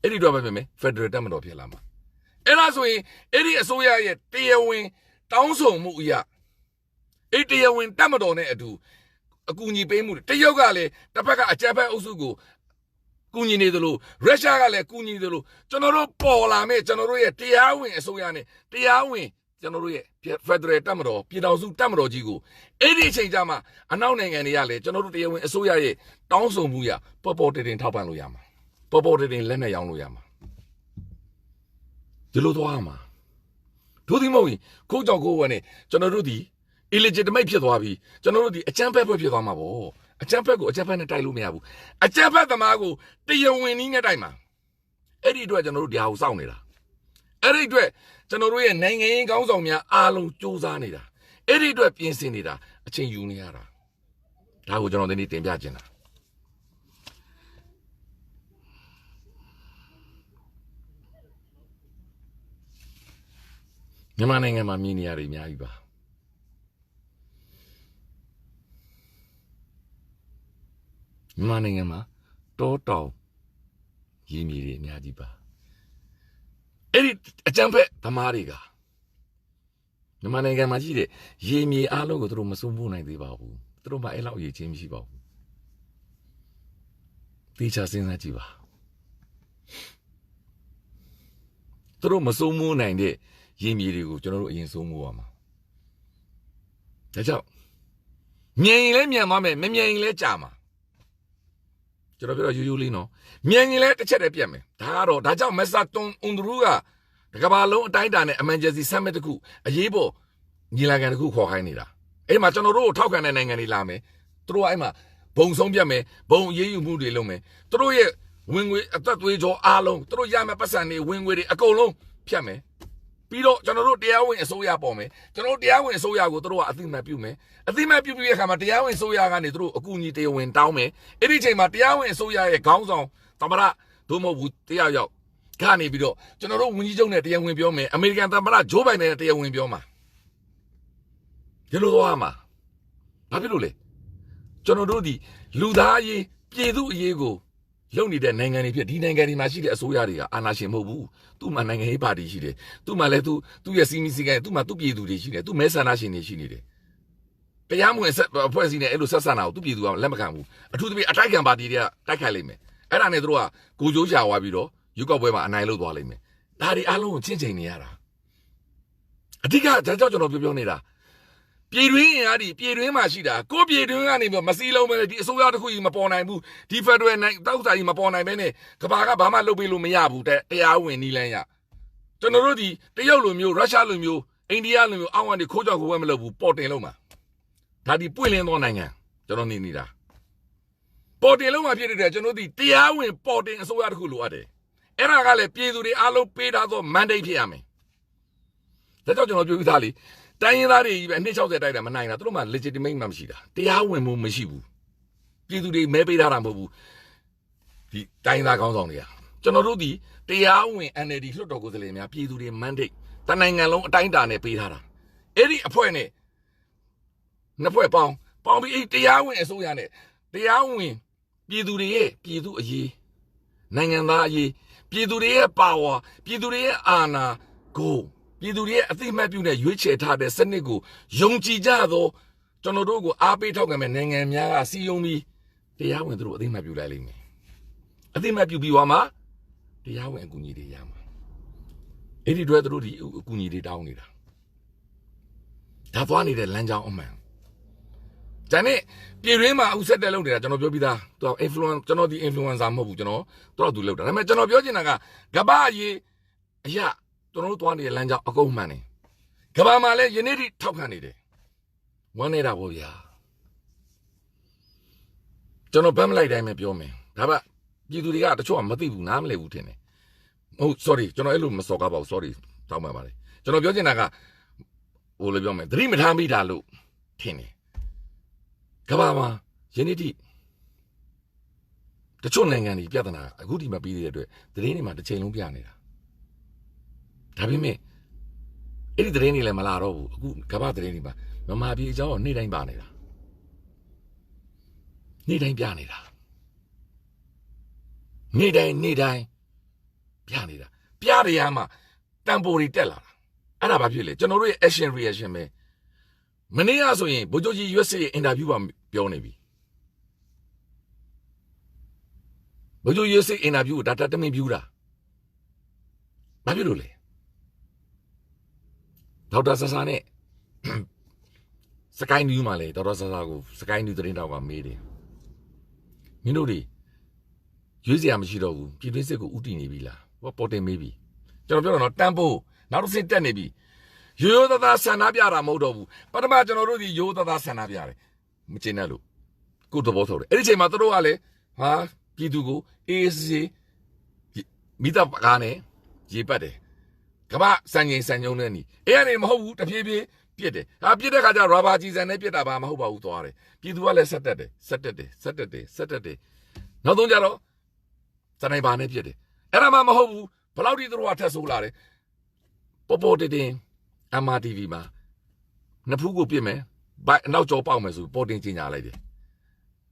A: အဲ့ဒီတော့ပဲဖြစ်မယ်ဖက်ဒရယ်တပ်မတော်ဖြစ်လာမှာအဲ့ဒါဆိုရင်အဲ့ဒီအစိုးရရဲ့တရားဝင် တောင်းဆိုမှုအရာအဲ့တရားဝင်တတ်မတော်နဲ့အတူအကူအညီပေးမှုတရုတ်ကလည်းတစ်ဖက်ကအကြမ်းဖက်အုပ်စုကိုကူညီနေသလိုရုရှားကလည်းကူညီသလိုကျွန်တော်တို့ပေါ်လာမဲ့ကျွန်တော်တို့ရဲ့တရားဝင်အစိုးရနဲ့တရားဝင်ကျွန်တော်တို့ရဲ့ဖက်ဒရယ်တပ်မတော်ပြည်ထောင်စုတပ်မတော်ကြီးကိုအဲ့ဒီအချိန်ကျမှအနောက်နိုင်ငံတွေကလည်းကျွန်တော်တို့တရားဝင်အစိုးရရဲ့တောင်းဆိုမှုရပေါ်ပေါ်တင်တင်ထောက်ပံ့လို့ရမှာပေါ်ပေါ်တင်တင်လက်နဲ့ရောင်းလို့ရမှာဒီလိုသွားမှာတို့ဒီမဟုတ်ရင်ခိုးကြောက်ခိုးဝဲနဲ့ကျွန်တော်တို့ဒီ illegitimate ဖြစ်သွားပြီကျွန်တော်တို့ဒီအကြမ်းဖက်ဖြစ်သွားမှာပေါ့အကြမ်းဖက်ကိုအကြမ်းဖက်နဲ့တိုက်လို့မရဘူးအကြမ်းဖက်သမားကိုတရားဝင်နည်းနဲ့တိုက်မှာအဲ့ဒီအတွက်ကျွန်တော်တို့ဒီဟာကိုစောင့်နေတာအဲ့ဒီအတွက်ကျွန်တော်တို့ရဲ့နိုင်ငံရေးကောင်းဆောင်များအားလုံးစူးစမ်းနေတာအဲ့ဒီအတွက်ပြင်ဆင်နေတာအချိန်ယူနေရတာဒါကိုကျွန်တော်ဒီနေ့တင်ပြချင်တာမြန်မာနိုင်ငံမှာမြင်နေရတယ်အများကြီးပါမြန်မာနိုင်ငံမှာတောတောင်ရင်းမြေတွေအများကြီးပါအဲ့ဒီအကြမ်းဖက်သမားတွေကမြန်မာနိုင်ငံမှာရှိတဲ့ရေမြေအားလုံးကိုသူတို့မစိုးမိုးနိုင်သေးပါဘူးသူတို့မှအဲ့လောက်ရေချင်းမရှိပါဘူးတေချာစဉ်းစားကြည့်ပါသူတို့မစိုးမိုးနိုင်တဲ့ရေမြေတွေကိုကျွန်တော်တို့အရင်စိုးမိုးရမှာဒါကြောင့်မြန်ရင်လည်းမြန်သွားမယ်မမြန်ရင်လည်းကြာမှာကျွန်တော်ပြောတော့ရိုးလေးနော်မြန်ရင်လည်းတစ်ချက်တည်းပြတ်မယ်ဒါကြောင့်မက်ဆာတွန်အွန်ဒရူကတကဘာလုံးအတိုင်းအတာနဲ့ emergency summit တခုအရေးပေါ်ညီလာခံတခုခေါ်ခိုင်းနေတာအဲ့မှာကျွန်တော်တို့ကိုထောက်ခံတဲ့နိုင်ငံတွေလာမယ်သူတို့အဲ့မှာဘုံဆုံးပြတ်မယ်ဘုံအေးအေးယူမှုတွေလုပ်မယ်သူတို့ရဲ့ဝင်ငွေအသက်သွေးကြောအားလုံးသူတို့ရမယ့်ပတ်စံတွေဝင်ငွေတွေအကုန်လုံးဖြတ်မယ်ပြီးတော့ကျွန်တော်တို့တရားဝင်အစိုးရပေါ်မယ်ကျွန်တော်တို့တရားဝင်အစိုးရကိုသူတို့ကအသိမှတ်ပြုမယ်အသိမှတ်ပြုပြီးတဲ့အခါမှာတရားဝင်အစိုးရကနေသူတို့အကူအညီတရားဝင်တောင်းမယ်အဲ့ဒီအချိန်မှာတရားဝင်အစိုးရရဲ့ခေါင်းဆောင်သမရဒို့မဟုတ်ဘူးတရားရောက်ကနေပြီးတော့ကျွန်တော်တို့ဝန်ကြီးချုပ်နဲ့တရားဝင်ပြောမယ်အမေရိကန်သမ္မတဂျိုးဘိုင်ဒန်နဲ့တရားဝင်ပြောမှာဒီလိုသွားမှာဘာဖြစ်လို့လဲကျွန်တော်တို့ဒီလူသားအရေးပြည်သူအရေးကိုလုံနေတဲ့နိုင်ငံတွေဖြစ်ဒီနိုင်ငံတွေမှာရှိတဲ့အစိုးရတွေကအာဏာရှင်မဟုတ်ဘူးသူ့မှာနိုင်ငံရေးပါတီရှိတယ်သူ့မှာလည်းသူ့ရဲ့စီမီစီကသူ့မှာသူ့ပြည်သူတွေရှိတယ်သူ့မဲဆန္ဒရှင်တွေရှိနေတယ်တရားမဝင်အဖွဲ့အစည်းနဲ့အဲ့လိုဆက်ဆံတာကိုသူ့ပြည်သူကလက်မခံဘူးအထူးသဖြင့်အတိုက်ခံပါတီတွေကတိုက်ခိုက်လိမ့်မယ်အဲ့ဒါနဲ့သူတို့ကကိုကြိုးရှာသွားပြီးတော့ရွေးကောက်ပွဲမှာအနိုင်လုပ်သွားလိမ့်မယ်ဒါတွေအားလုံးကိုချင်းချင်းနေရတာအဓိကဒါကြောင့်ကျွန်တော်ပြောနေတာပြည်တွင်းအင်အားဒီပြည်တွင်းမှာရှိတာကိုပြည်တွင်းကနေမစည်းလုံးပဲဒီအစိုးရတစ်ခုကြီးမပေါ်နိုင်ဘူးဒီဖက်ဒရယ်နိုင်တောက်စာကြီးမပေါ်နိုင်ပဲနဲ့ကဘာကဘာမှလုပ်ပေးလို့မရဘူးတရားဝင်နီးလန်းရကျွန်တော်တို့ဒီတရုတ်လိုမျိုးရုရှားလိုမျိုးအိန္ဒိယလိုမျိုးအောက်ကနေခိုးကြောက်ခိုးဝဲမလုပ်ဘူးပေါ်တင်လုံးမှာဒါဒီပွင့်လင်းသောနိုင်ငံကျွန်တော်နေနေတာပေါ်တင်လုံးမှာဖြစ်တဲ့ကျွန်တော်ဒီတရားဝင်ပေါ်တင်အစိုးရတစ်ခုလိုအပ်တယ်အဲ့ဒါကလည်းပြည်သူတွေအားလုံးပေးထားသော mandate ဖြစ်ရမယ်ဒါကြောင့်ကျွန်တော်ပြောပြသားလေတိုင်းရင်းသားတွေကြီးပဲအနှစ်60တိုက်တာမနိုင်တာသူတို့မှ legitimate မှမရှိတာတရားဝင်မှုမရှိဘူးပြည်သူတွေမဲပေးထားတာမဟုတ်ဘူးဒီတိုင်းသားကောင်းဆောင်တွေကကျွန်တော်တို့ဒီတရားဝင် NLD လွှတ်တော်ကိုယ်စားလှယ်များပြည်သူတွေ mandate တနိုင်ငံလုံးအတိုင်းအတာနဲ့ပေးထားတာအဲ့ဒီအဖွဲ့နဲ့နှစ်ဖွဲ့ပေါင်းပြီးအဲ့တရားဝင်အစိုးရနဲ့တရားဝင်ပြည်သူတွေရဲ့ပြည်သူအရေးနိုင်ငံသားအရေးပြည်သူတွေရဲ့ပါဝါပြည်သူတွေရဲ့အာဏာကိုပြည်သူတွေရဲ့အသိမှတ်ပြုတဲ့ရွေးချယ်ထားတဲ့စနစ်ကိုယုံကြည်ကြသောကျွန်တော်တို့ကိုအားပေးထောက်ခံမဲ့နိုင်ငံများကစီယုံပြီးတရားဝင်သူတို့အသိမှတ်ပြုလိုက်လိမ့်မယ်အသိမှတ်ပြုပြီးသွားမှာတရားဝင်အကူအညီတွေရမှာအဲ့ဒီတွေသူတို့ဒီအကူအညီတွေတောင်းနေတာဒါသွားနေတဲ့လမ်းကြောင်းအမှန်ဂျန်နဲ့ပြည်တွင်းမှာဥဆက်တက်လုပ်နေတာကျွန်တော်ပြောပြီးသားသူက influence ကျွန်တော်ဒီ influencer မဟုတ်ဘူးကျွန်တော်တော့သူလုပ်တာဒါပေမဲ့ကျွန်တော်ပြောချင်တာကကမ္ဘာရေးအရာကျွန်တော်တို့သွားနေတဲ့လမ်းကြောင်းအကုန်မှန်တယ်ကမ္ဘာမှာလည်းယနေ့ထိထောက်ခံနေတယ်ဝမ်းနေတာပေါ့ဗျာကျွန်တော်ဗမ်းမလိုက်တိုင်းပဲပြောမယ်ဒါပေမဲ့ပြည်သူတွေကတချို့ကမသိဘူးနားမလည်ဘူးထင်တယ်ဟုတ် sorry ကျွန်တော်အဲ့လိုမစော်ကားပါဘူး sorry တောင်းပန်ပါတယ်ကျွန်တော်ပြောချင်တာကဟိုလိုပြောမယ်သတိမထားမိတာလို့ထင်တယ်ကမ္ဘာမှာယနေ့ထိတချို့နိုင်ငံတွေပြဿနာအခုဒီမှာပြီးတဲ့အတွက်သတင်းတွေမှာတစ်ချိန်လုံးပြနေတာဒါပေမဲ့အဲ့ဒီသတင်းတွေလည်းမလာတော့ဘူးအခုကမ္ဘာသတင်းတွေမှာမမာပြည်အကြောင်းကိုနေ့တိုင်းပါနေတာနေ့တိုင်းပြနေတာနေ့တိုင်းပြနေတာပြရမှာတန်ပိုတွေတက်လာတာ အဲ့ဒါဘာဖြစ်လဲကျွန်တော်တို့ရဲ့ action reaction ပဲမနေ့ကဆိုရင်ဗိုလ်ချုပ်ကြီး USA ရဲ့ interview ပါပြောနေပြီဗိုလ်ချုပ် USA interview ကိုဒါတမင်ပြူတာဘာဖြစ်လို့လဲဒေါက်တာဆာဆာနဲ့စကိုင်းနျူးမှာလေဒေါက်တာဆာဆာကိုစကိုင်းနျူးသတင်းတောက်ကမေးတယ်မင်းတို့တွေရွေးစရာမရှိတော့ဘူးပြည်တွင်းစစ်ကိုဥတည်နေပြီလားဟောပေါ်တင်မေးပြီကျွန်တော်ပြောတော့တန်ဖို့နောက်တစ်ဆင့်တက်နေပြီရိုးရိုးသားသားဆန္ဒပြတာမဟုတ်တော့ဘူးပထမကျွန်တော်တို့ဒီရိုးသားသားဆန္ဒပြတယ်မကျင်တတ်လို့ကိုယ်သဘောထုတ်တယ်အဲ့ဒီချိန်မှာသူတို့ကလည်းဟာပြည်သူကိုအေးစေးမိသားကားနဲ့ရေပတ်တယ်ကမ္ဘာစံချိန်စံညုံနဲ့နီအဲ့ကနေမဟုတ်ဘူးတဖြည်းဖြည်းပြစ်တယ်ဟာပြစ်တဲ့ခါကျရာဘာကြီးစံနဲ့ပြစ်တာပါမဟုတ်ပါဘူးသွားတယ်ပြည်သူကလည်းဆက်တက်တယ်နောက်ဆုံးကြတော့စနိုက်ပါနဲ့ပြစ်တယ်အဲ့ဒါမှမဟုတ်ဘူးဘယ်လောက်ထိသူတို့ကထက်ဆိုးလာတယ်ပေါ်တင် MRTV မှာနှစ်ဖူးကိုပြစ်မယ်ဘိုက်နောက်ကျော်ပေါက်မယ်ဆိုပေါ်တင်ကြီးညာလိုက်တယ်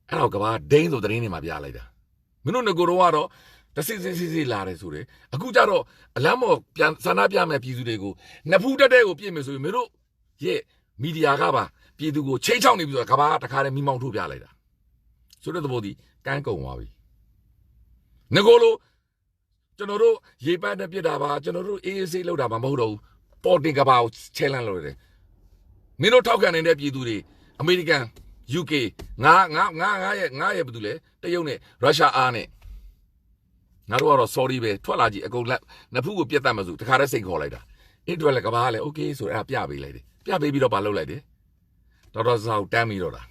A: အဲ့တော့ကဘာဒိန်းဆိုသတင်းတွေမှာပြလိုက်တာမင်းတို့ငကိုတော့ကတော့တစစ်လာတယ်ဆိုတယ်အခုကျတော့အလမ်းမော်ပြန်ဆန္ဒပြမယ်ပြည်သူတွေကိုနှစ်ဖူးတက်တဲ့ကိုပြစ်မယ်ဆိုရင်မင်းတို့ရဲ့မီဒီယာကပါပြည်သူကိုချိန်ချောက်နေပြီဆိုတော့ကဘာတခါတည်းမိမောင်းထုတ်ပြလိုက်တာဆိုတဲ့သဘောဒီကန်းကုန်သွားပြီငကိုလို့ကျွန်တော်တို့ရေပတ်နဲ့ပြစ်တာပါကျွန်တော်တို့အေးအေးလောက်တာပါမဟုတ်တော့ဘူးပေါ်တင်ကဘာကိုချဲလန့်လို့ရတယ်မင်းတို့ထောက်ခံနေတဲ့ပြည်သူတွေအမေရိကန် UK ငါရဲ့ဘာတူလဲတရုတ်နဲ့ရုရှားအားနဲ့ငါတို့ကတော့ sorry ပဲထွက်လာကြည့်အကုန်လက်နှစ်ဖူးကိုပြတ်တတ်မှဆိုတခါတည်းစိတ်ခေါ်လိုက်တာအဲ့အတွက်လည်းကဘာလည်း okay ဆိုအဲ့ဒါပြပေးလိုက်တယ်ပြပေးပြီးတော့ပါလုပ်လိုက်တယ်ဒေါက်တာဆာကိုတန်းပြီးတော့တာ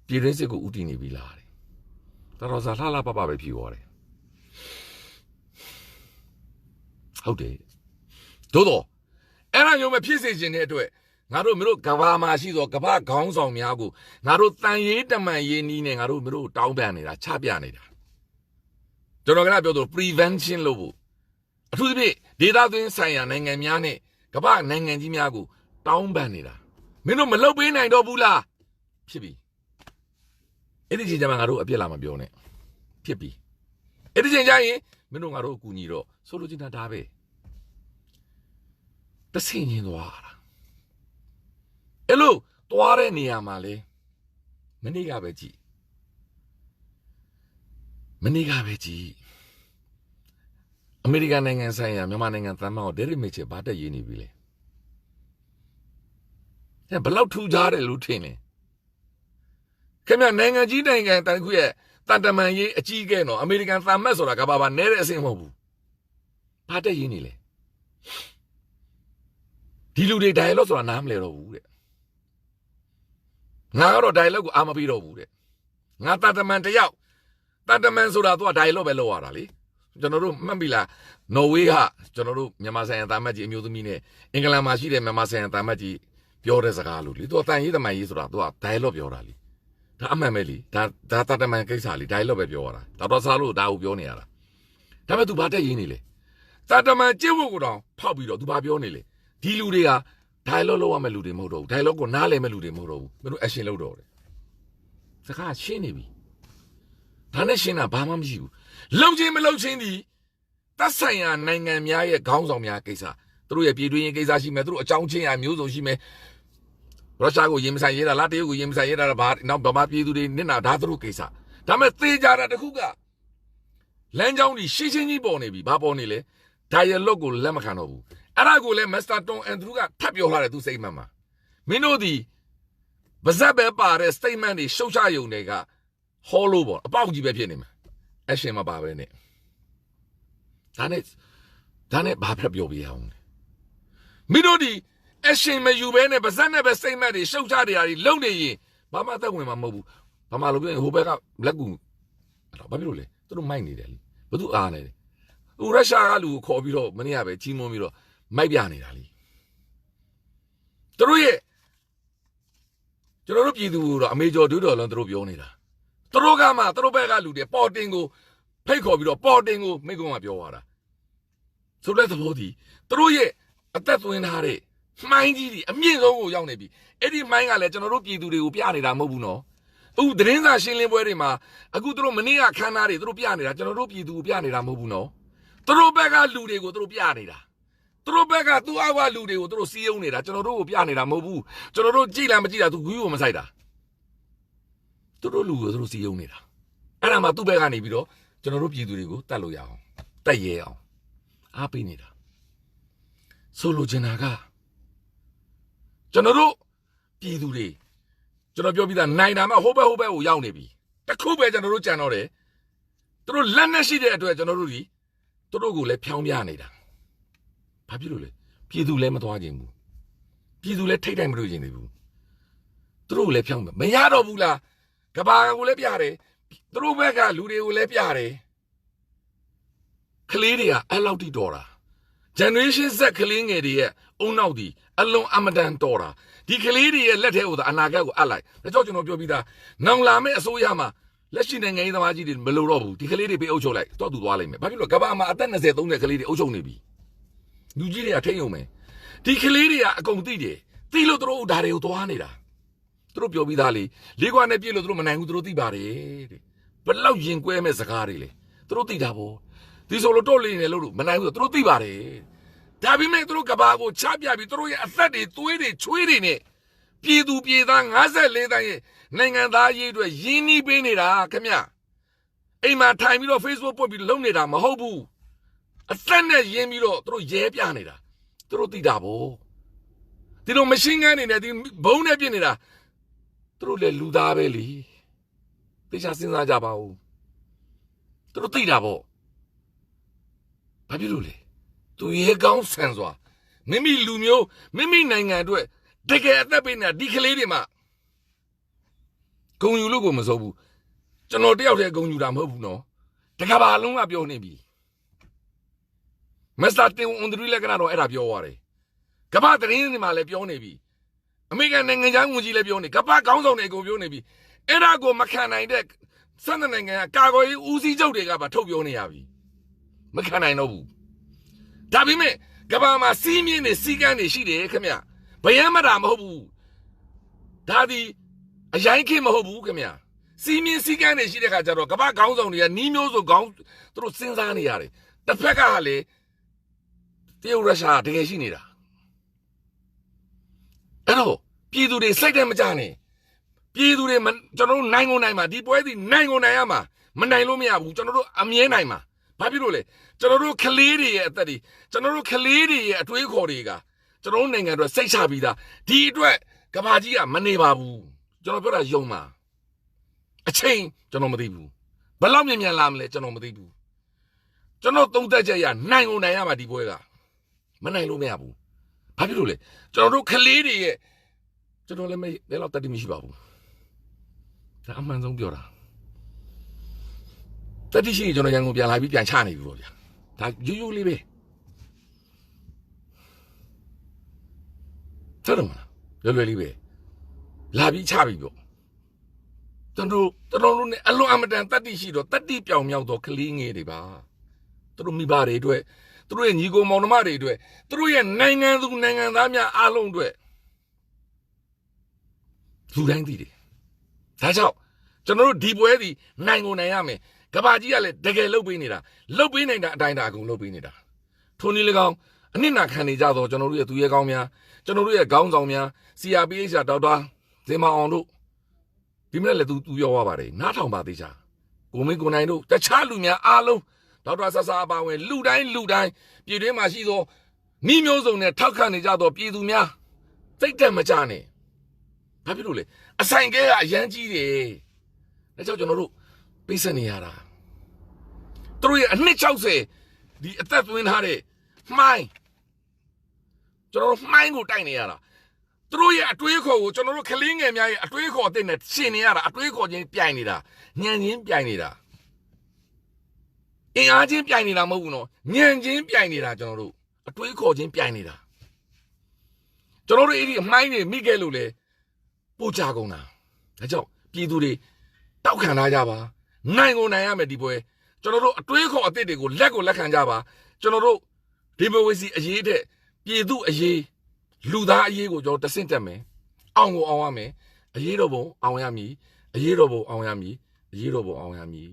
A: ပြည်တွင်းစစ်ကိုဥတည်နေပြီလားဒေါက်တာဆာလှပပဲဖြေသွားတယ်ဟုတ်တယ်သို့တော့အဲ့ဒါမျိုးမဖြစ်စေချင်တဲ့အတွက်ငါတို့မျိုးကဘာမှာရှိသောကဘာခေါင်းဆောင်များကိုငါတို့တန်ရေးတမန်ရေးနီးနဲ့ငါတို့မျိုးတောင်းပန်နေတာချပြနေတာကျွန်တော်ကပြောတော့ prevention လို့ဖို့အထူးသဖြင့်ဒေသသွင်းဆိုင်ရာနိုင်ငံများနဲ့ကဘာနိုင်ငံကြီးများကိုတောင်းပန်နေတာမင်းတို့မလုပ်ပေးနိုင်တော့ဘူးလားဖြစ်ပြီအဲ့ဒီချိန်ကျမှငါတို့အပြစ်လာမပြောနဲ့ဖြစ်ပြီအဲ့ဒီချိန်ကျရင်မင်းတို့ငါတို့အကူညီတော့ဆိုလိုချင်တာဒါပဲတဆင်ရင်သွားတာအဲ့လိုသွားတဲ့နေရာမှာလေမနေ့ကပဲကြည့်အမေရိကန်နိုင်ငံဆိုင်ရာမြန်မာနိုင်ငံသံမန်ကိုဒဲရစ်မစ်ချယ်ဘာတက်ရေးနေပြီလေဘယ်လောက်ထူးခြားတယ်လို့ထင်လဲခင်ဗျနိုင်ငံကြီးနိုင်ငံတန်ခုရဲ့တန်တမန်ရေးအကြီးအကဲနော်အမေရိကန်သံမတ်ဆိုတာကဘာနဲတဲ့အဆင့်မဟုတ်ဘူးဘာတက်ရေးနေလဲဒီလူတွေ dialogue ဆိုတာနားမလဲတော့ဘူးတဲ့ငါကတော့ dialogue ကိုအာမပေးတော့ဘူးတဲ့ငါတန်တမန်တယောက်တန်တမန်ဆိုတာသူက dialogue ပဲလုပ်ရတာလေကျွန်တော်တို့မှတ်ပြီလားနော်ဝေးကကျွန်တော်တို့မြန်မာဆိုင်ရာတာမတ်ကြီးအမျိုးသမီးနဲ့အင်္ဂလန်မှာရှိတဲ့မြန်မာဆိုင်ရာတာမတ်ကြီးပြောတဲ့စကားလို့လေသူကတန်ရေးတမန်ရေးဆိုတာသူက dialogue ပြောတာလေဒါအမှန်ပဲလေဒါတန်တမန်ကိစ္စလေ dialogue ပဲပြောရတာဒေါက်တာဆာလို့ဒါကိုပြောနေရတာဒါပေမဲ့ तू ဘာတက်ရေးနေလဲတန်တမန်ကျင့်ဝတ်ကိုတောင်ဖောက်ပြီးတော့ तू ဘာပြောနေလဲဒီလူတွေက dialogue လုပ်ရမယ့်လူတွေမဟုတ်တော့ဘူး dialogue ကိုနားလည်မယ့်လူတွေမဟုတ်တော့ဘူးမင်းတို့ action လုပ်တော့တယ်စကားရှင်းနေပြီဒါနဲ့ရှင်းတာဘာမှမရှိဘူးလုံချင်းမလုံချင်းဒီသက်ဆိုင်ရာနိုင်ငံများရဲ့ခေါင်းဆောင်များကိစ္စသူတို့ရဲ့ပြည်တွင်းရေးကိစ္စရှိမယ်သူတို့အကြောင်းချင်းအမျိုးစုံရှိမယ်ရုရှားကိုရင်မဆိုင်ရတာလားတရုတ်ကိုရင်မဆိုင်ရတာဘာနောက်ဗမာပြည်သူတွေနစ်နာဒါသူတို့ကိစ္စဒါမဲ့သေကြတာတခုကလမ်းကြောင်းကြီးရှင်းရှင်းကြီးပေါ်နေပြီဘာပေါ်နေလဲ dialogue ကိုလက်မခံတော့ဘူးအဲ့ဒါကိုလည်း Master Tom Andrew ကထပ်ပြောထားတယ်သူစိတ်မှန်မှာမင်းတို့ဒီဗဇက်ပဲပါတဲ့ statement တွေရှုပ်ချယုံတွေကဟောလို့ပေါ့အပေါက်ကြီးပဲဖြစ်နေမှာ action မပါပဲနဲ့ဒါနဲ့ဘာဖက်ပြောပြရအောင်မင်းတို့ဒီ action မယူဘဲနဲ့ဗဇက်နဲ့ပဲ statement တွေရှုပ်ချတရားတွေလုံနေရင်ဘာမှသက်ဝင်မှာမဟုတ်ဘူးဘာမှလို့ပြောရင်ဟိုဘက်ကလက်ကူဘာဖြစ်လို့လဲသူတို့မိုက်နေတယ်လေဘသူအားနေတယ်ရုရှားကလူကိုခေါ်ပြီးတော့မနေ့ကပဲကြီးမွန်းပြီးတော့မိုက်ပြနေတာလေသူတို့ရဲ့ကျွန်တော်တို့ပြည်သူတို့အမေကျော်ဒူးတော်လုံးသူတို့ပြောနေတာသူတို့ကမှသူတို့ဘက်ကလူတွေပေါ်တင်ကိုဖိတ်ခေါ်ပြီးတော့ပေါ်တင်ကိုမိကုံးကပြောသွားတာဆိုတဲ့သဘောတည်းသူတို့ရဲ့အသက်သွင်းထားတဲ့မှိုင်းကြီးတွေအမြင့်ဆုံးကိုရောက်နေပြီအဲ့ဒီမှိုင်းကလည်းကျွန်တော်တို့ပြည်သူတွေကိုပြနေတာမဟုတ်ဘူးနော်အခုသတင်းစာရှင်းလင်းပွဲတွေမှာအခုသူတို့မနေ့ကခန်းသားတွေသူတို့ပြနေတာကျွန်တော်တို့ပြည်သူကိုပြနေတာမဟုတ်ဘူးနော်သူတို့ဘက်ကလူတွေကိုသူတို့ပြနေတာ တို့ဘက်ကသူ့အောက်ကလူတွေကိုတို့စီးယုံနေတာကျွန်တော်တို့ကိုပြနေတာမဟုတ်ဘူးကျွန်တော်တို့ကြည်လားမကြည်လားသူဂူးကိုမဆိုင်တာတို့လူကိုတို့စီးယုံနေတာအဲ့ဒါမှသူ့ဘက်ကနေပြီးတော့ကျွန်တော်တို့ပြည်သူတွေကိုတတ်လို့ရအောင်တက်ရဲအောင်အားပေးနေတာဆိုလိုချင်တာကကျွန်တော်တို့ပြည်သူတွေကျွန်တော်ပြောပြီးသားနိုင်တာမှဟိုဘက်ကိုရောက်နေပြီတခုပဲကျွန်တော်တို့ကြံတော့တယ်သူတို့လက်နဲ့ရှိတဲ့အတွက်ကျွန်တော်တို့ဒီသူတို့ကိုလည်းဖြောင်းပြနေတာဘာဖြစ်လို့လဲပြည်သူလည်းမသွားခြင်းဘူးပြည်သူလည်းထိတ်တိုင်မလို့ခြင်းနေဘူးသူတို့လည်းဖြောင်းမရတော့ဘူးလားကဘာကိုလည်းပြတယ်သူတို့ဘက်ကလူတွေကိုလည်းပြတယ်ကလေးတွေကအဲ့လောက်ထိတော်တာ generation Z ကလေးငယ်တွေရဲ့အုံနောက်ဒီအလွန်အမတန်တော်တာဒီကလေးတွေရဲ့လက်ထဲကိုသာအနာဂတ်ကိုအပ်လိုက်ဒါကြောင့်ကျွန်တော်ပြောပြီးသားနောင်လာမယ့်အစိုးရမှာလက်ရှိနိုင်ငံရေးသမားကြီးတွေမလိုတော့ဘူးဒီကလေးတွေပေးအုပ်ချုပ်လိုက်တော့သူသွားလိမ့်မယ်ဘာဖြစ်လို့ကဘာမှာအသက်20 30ကလေးတွေအုပ်ချုပ်နေပြီလူကြီးတွေကထိတ်ယုံမယ်ဒီကလေးတွေကအကုန်သိတယ်သိလို့သူတို့ဒါတွေကိုသွားနေတာသူတို့ပြောပြီးသားလေလေးခွာနဲ့ပြည့်လို့သူတို့မနိုင်ဘူးသူတို့သိပါတယ်တဲ့ဘလောက်ရင်ကွဲမဲ့စကားတွေလေသူတို့သိတာပေါ့ဒီဆိုလို့တော့လေးနေလို့မနိုင်ဘူးသူတို့သိပါတယ်ဒါပေမဲ့သူတို့ကဘာကိုချပြပြီးသူတို့ရဲ့အသက်တွေသွေးတွေချွေးတွေနဲ့ပြည်သူပြည်သား54တန်းရဲ့နိုင်ငံသားရေးအတွက်ရင်းနှီးပေးနေတာခင်ဗျအိမ်မှာထိုင်ပြီးတော့ Facebook ပွတ်ပြီးလုံနေတာမဟုတ်ဘူးအသက်နဲ့ရင်းပြီးတော့သူတို့ရဲပြနေတာသူတို့သိတာပေါ့ဒီလိုမရှင်းငန်းနေနဲ့ဒီဘုံနဲ့ပြစ်နေတာသူတို့လည်းလူသားပဲလေသိချစဉ်းစားကြပါဦးသူတို့သိတာပေါ့ဘာဖြစ်လို့လဲသူရဲကောင်းဆန်စွာမိမိလူမျိုးမိမိနိုင်ငံအတွက်တကယ်အသက်ပေးနေတာဒီကလေးတွေမှာဂုံယူလို့ကိုမစိုးဘူးကျွန်တော်တယောက်တည်းဂုံယူတာမဟုတ်ဘူးနော်တကဘာလုံးကပြောနေပြီမစ္စတာတင်ဝန်ဒရီလည်းကတော့အဲ့ဒါပြောသွားတယ်ကဘာသတင်းတွေမှာလည်းပြောနေပြီအမေရိကန်နိုင်ငံသားဝန်ကြီးလည်းပြောနေကဘာကောင်းဆောင်တွေအကုန်ပြောနေပြီအဲ့ဒါကိုမခံနိုင်တဲ့စတဲ့နိုင်ငံကကာကွယ်ရေးဦးစီးချုပ်တွေကပါထုတ်ပြောနေရပြီမခံနိုင်တော့ဘူးဒါပေမဲ့ကဘာမှာစီးမြင့်နေစီကန်းနေရှိတယ်ခင်ဗျဘယမ်းမတာမဟုတ်ဘူးဒါဒီအရင်ခေတ်မဟုတ်ဘူးခင်ဗျစီးမြင့်စီကန်းနေရှိတဲ့ခါကျတော့ကဘာကောင်းဆောင်တွေကနီးမျိုးစုံကောင်းသူတို့စဉ်းစားနေရတယ်တစ်ဖက်ကလေတရုတ်ရုရှားတကယ်ရှိနေတာအဲ့တော့ပြည်သူတွေစိတ်ထဲမကြနဲ့ပြည်သူတွေကျွန်တော်တို့နိုင်ကုန်နိုင်မှာဒီပွဲစီနိုင်ကုန်နိုင်ရမှာမနိုင်လို့မရဘူးကျွန်တော်တို့အမြဲနိုင်မှာဘာဖြစ်လို့လဲကျွန်တော်တို့ကလေးတွေရဲ့အသက်တွေကျွန်တော်တို့ကလေးတွေရဲ့အတွေးခေါ်တွေကကျွန်တော်တို့နိုင်ငံအတွက်စိတ်ချပြီးသားဒီအတွက်ကဘာကြီးကမနေပါဘူးကျွန်တော်ပြောတာယုံပါအချိန်ကျွန်တော်မသိဘူးဘယ်လောက်မြန်လာမလဲကျွန်တော်မသိဘူးကျွန်တော်သုံးသက်ချက်ရနိုင်ကုန်နိုင်ရမှာဒီပွဲကမနိုင်လို့မရဘူးဘာဖြစ်လို့လဲကျွန်တော်တို့ကလေးတွေရဲ့ကျွန်တော်လည်းဘယ်လောက်တတ်တမရှိပါဘူးဒါအမှန်ဆုံးပြောတာတတိရှိကျွန်တော်ရန်ကုန်ပြန်လာပြီးပြန်ချနေပြီပေါ့ဗျာဒါရိုးရိုးလေးပဲတော်တော်မလားလွယ်လွယ်လေးပဲလာပြီးချပြီပေါ့ကျွန်တော်တို့နဲ့အလွန်အမတန်တတိရှိတော့တတိပြောင်မြောက်တော့ကလေးငယ်တွေပါသူတို့မိဘတွေအတွက်သူတို့ရဲ့ညီကိုမောင်နှမတွေအတွက်သူတို့ရဲ့နိုင်ငံသူနိုင်ငံသားများအားလုံးအတွက်လူတိုင်းသိတယ်ဒါကြောင့်ကျွန်တော်တို့ဒီပွဲဒီနိုင်ကိုနိုင်ရမယ်ကဘာကြီးကလည်းတကယ်လှုပ်ပေးနေတာလှုပ်ပေးနိုင်တာအတိုင်းတာအကုန်လှုပ်ပေးနေတာထိုနည်း၎င်းအနစ်နာခံနေကြတော့ကျွန်တော်တို့ရဲ့သူရဲကောင်းများကျွန်တော်တို့ရဲ့ခေါင်းဆောင်များ CRPH ဒေါက်တာဇင်မောင်အောင်တို့ဒီမနေ့လည်းသူပြောသွားပါတယ်နားထောင်ပါသေးချာကိုမင်းကိုနိုင်တို့တခြားလူများအားလုံးဒေါက်တာဆဆာအပါဝင်လူတိုင်းပြည်တွင်းမှာရှိသောနှီးမျိုးစုံနဲ့ထောက်ခံနေကြသောပြည်သူများစိတ်တက်မကြနဲ့ဘာဖြစ်လို့လဲအဆိုင်ကဲကအရန်ကြီးတယ်ဒါကြောင့်ကျွန်တော်တို့ပိတ်ဆက်နေရတာသူတို့ရဲ့အနှစ်60ဒီအသက်သွင်းထားတဲ့မှိုင်းကျွန်တော်တို့မှိုင်းကိုတိုက်နေရတာသူတို့ရဲ့အတွေးခေါ်ကိုကျွန်တော်တို့ကလေးငယ်များရဲ့အတွေးခေါ်အသစ်နဲ့ရှင်နေရတာအတွေးခေါ်ချင်းပြိုင်နေတာညံချင်းပြိုင်နေတာအင်အားချင်းပြိုင်နေတာမဟုတ်ဘူးနော်ညံချင်းပြိုင်နေတာကျွန်တော်တို့အတွေးခေါ်ချင်းပြိုင်နေတာကျွန်တော်တို့အဲ့ဒီအမှိုင်းတွေမိခဲ့လို့လေပို့ချကုန်တာဒါကြောင့်ပြည်သူတွေတောက်ခံလာကြပါနိုင်ကိုနိုင်ရမယ်ဒီပွဲကျွန်တော်တို့အတွေးခေါ်အသစ်တွေကိုလက်ခံကြပါကျွန်တော်တို့ဒီမိုကရေစီအရေးတဲ့ပြည်သူအရေးလူသားအရေးကိုကျွန်တော်တဆင့်တက်မယ်အောင်ကိုအောင်ရမယ်အရေးတော်ပုံအောင်ရမည်အရေးတော်ပုံအောင်ရမည်အရေးတော်ပုံအောင်ရမည်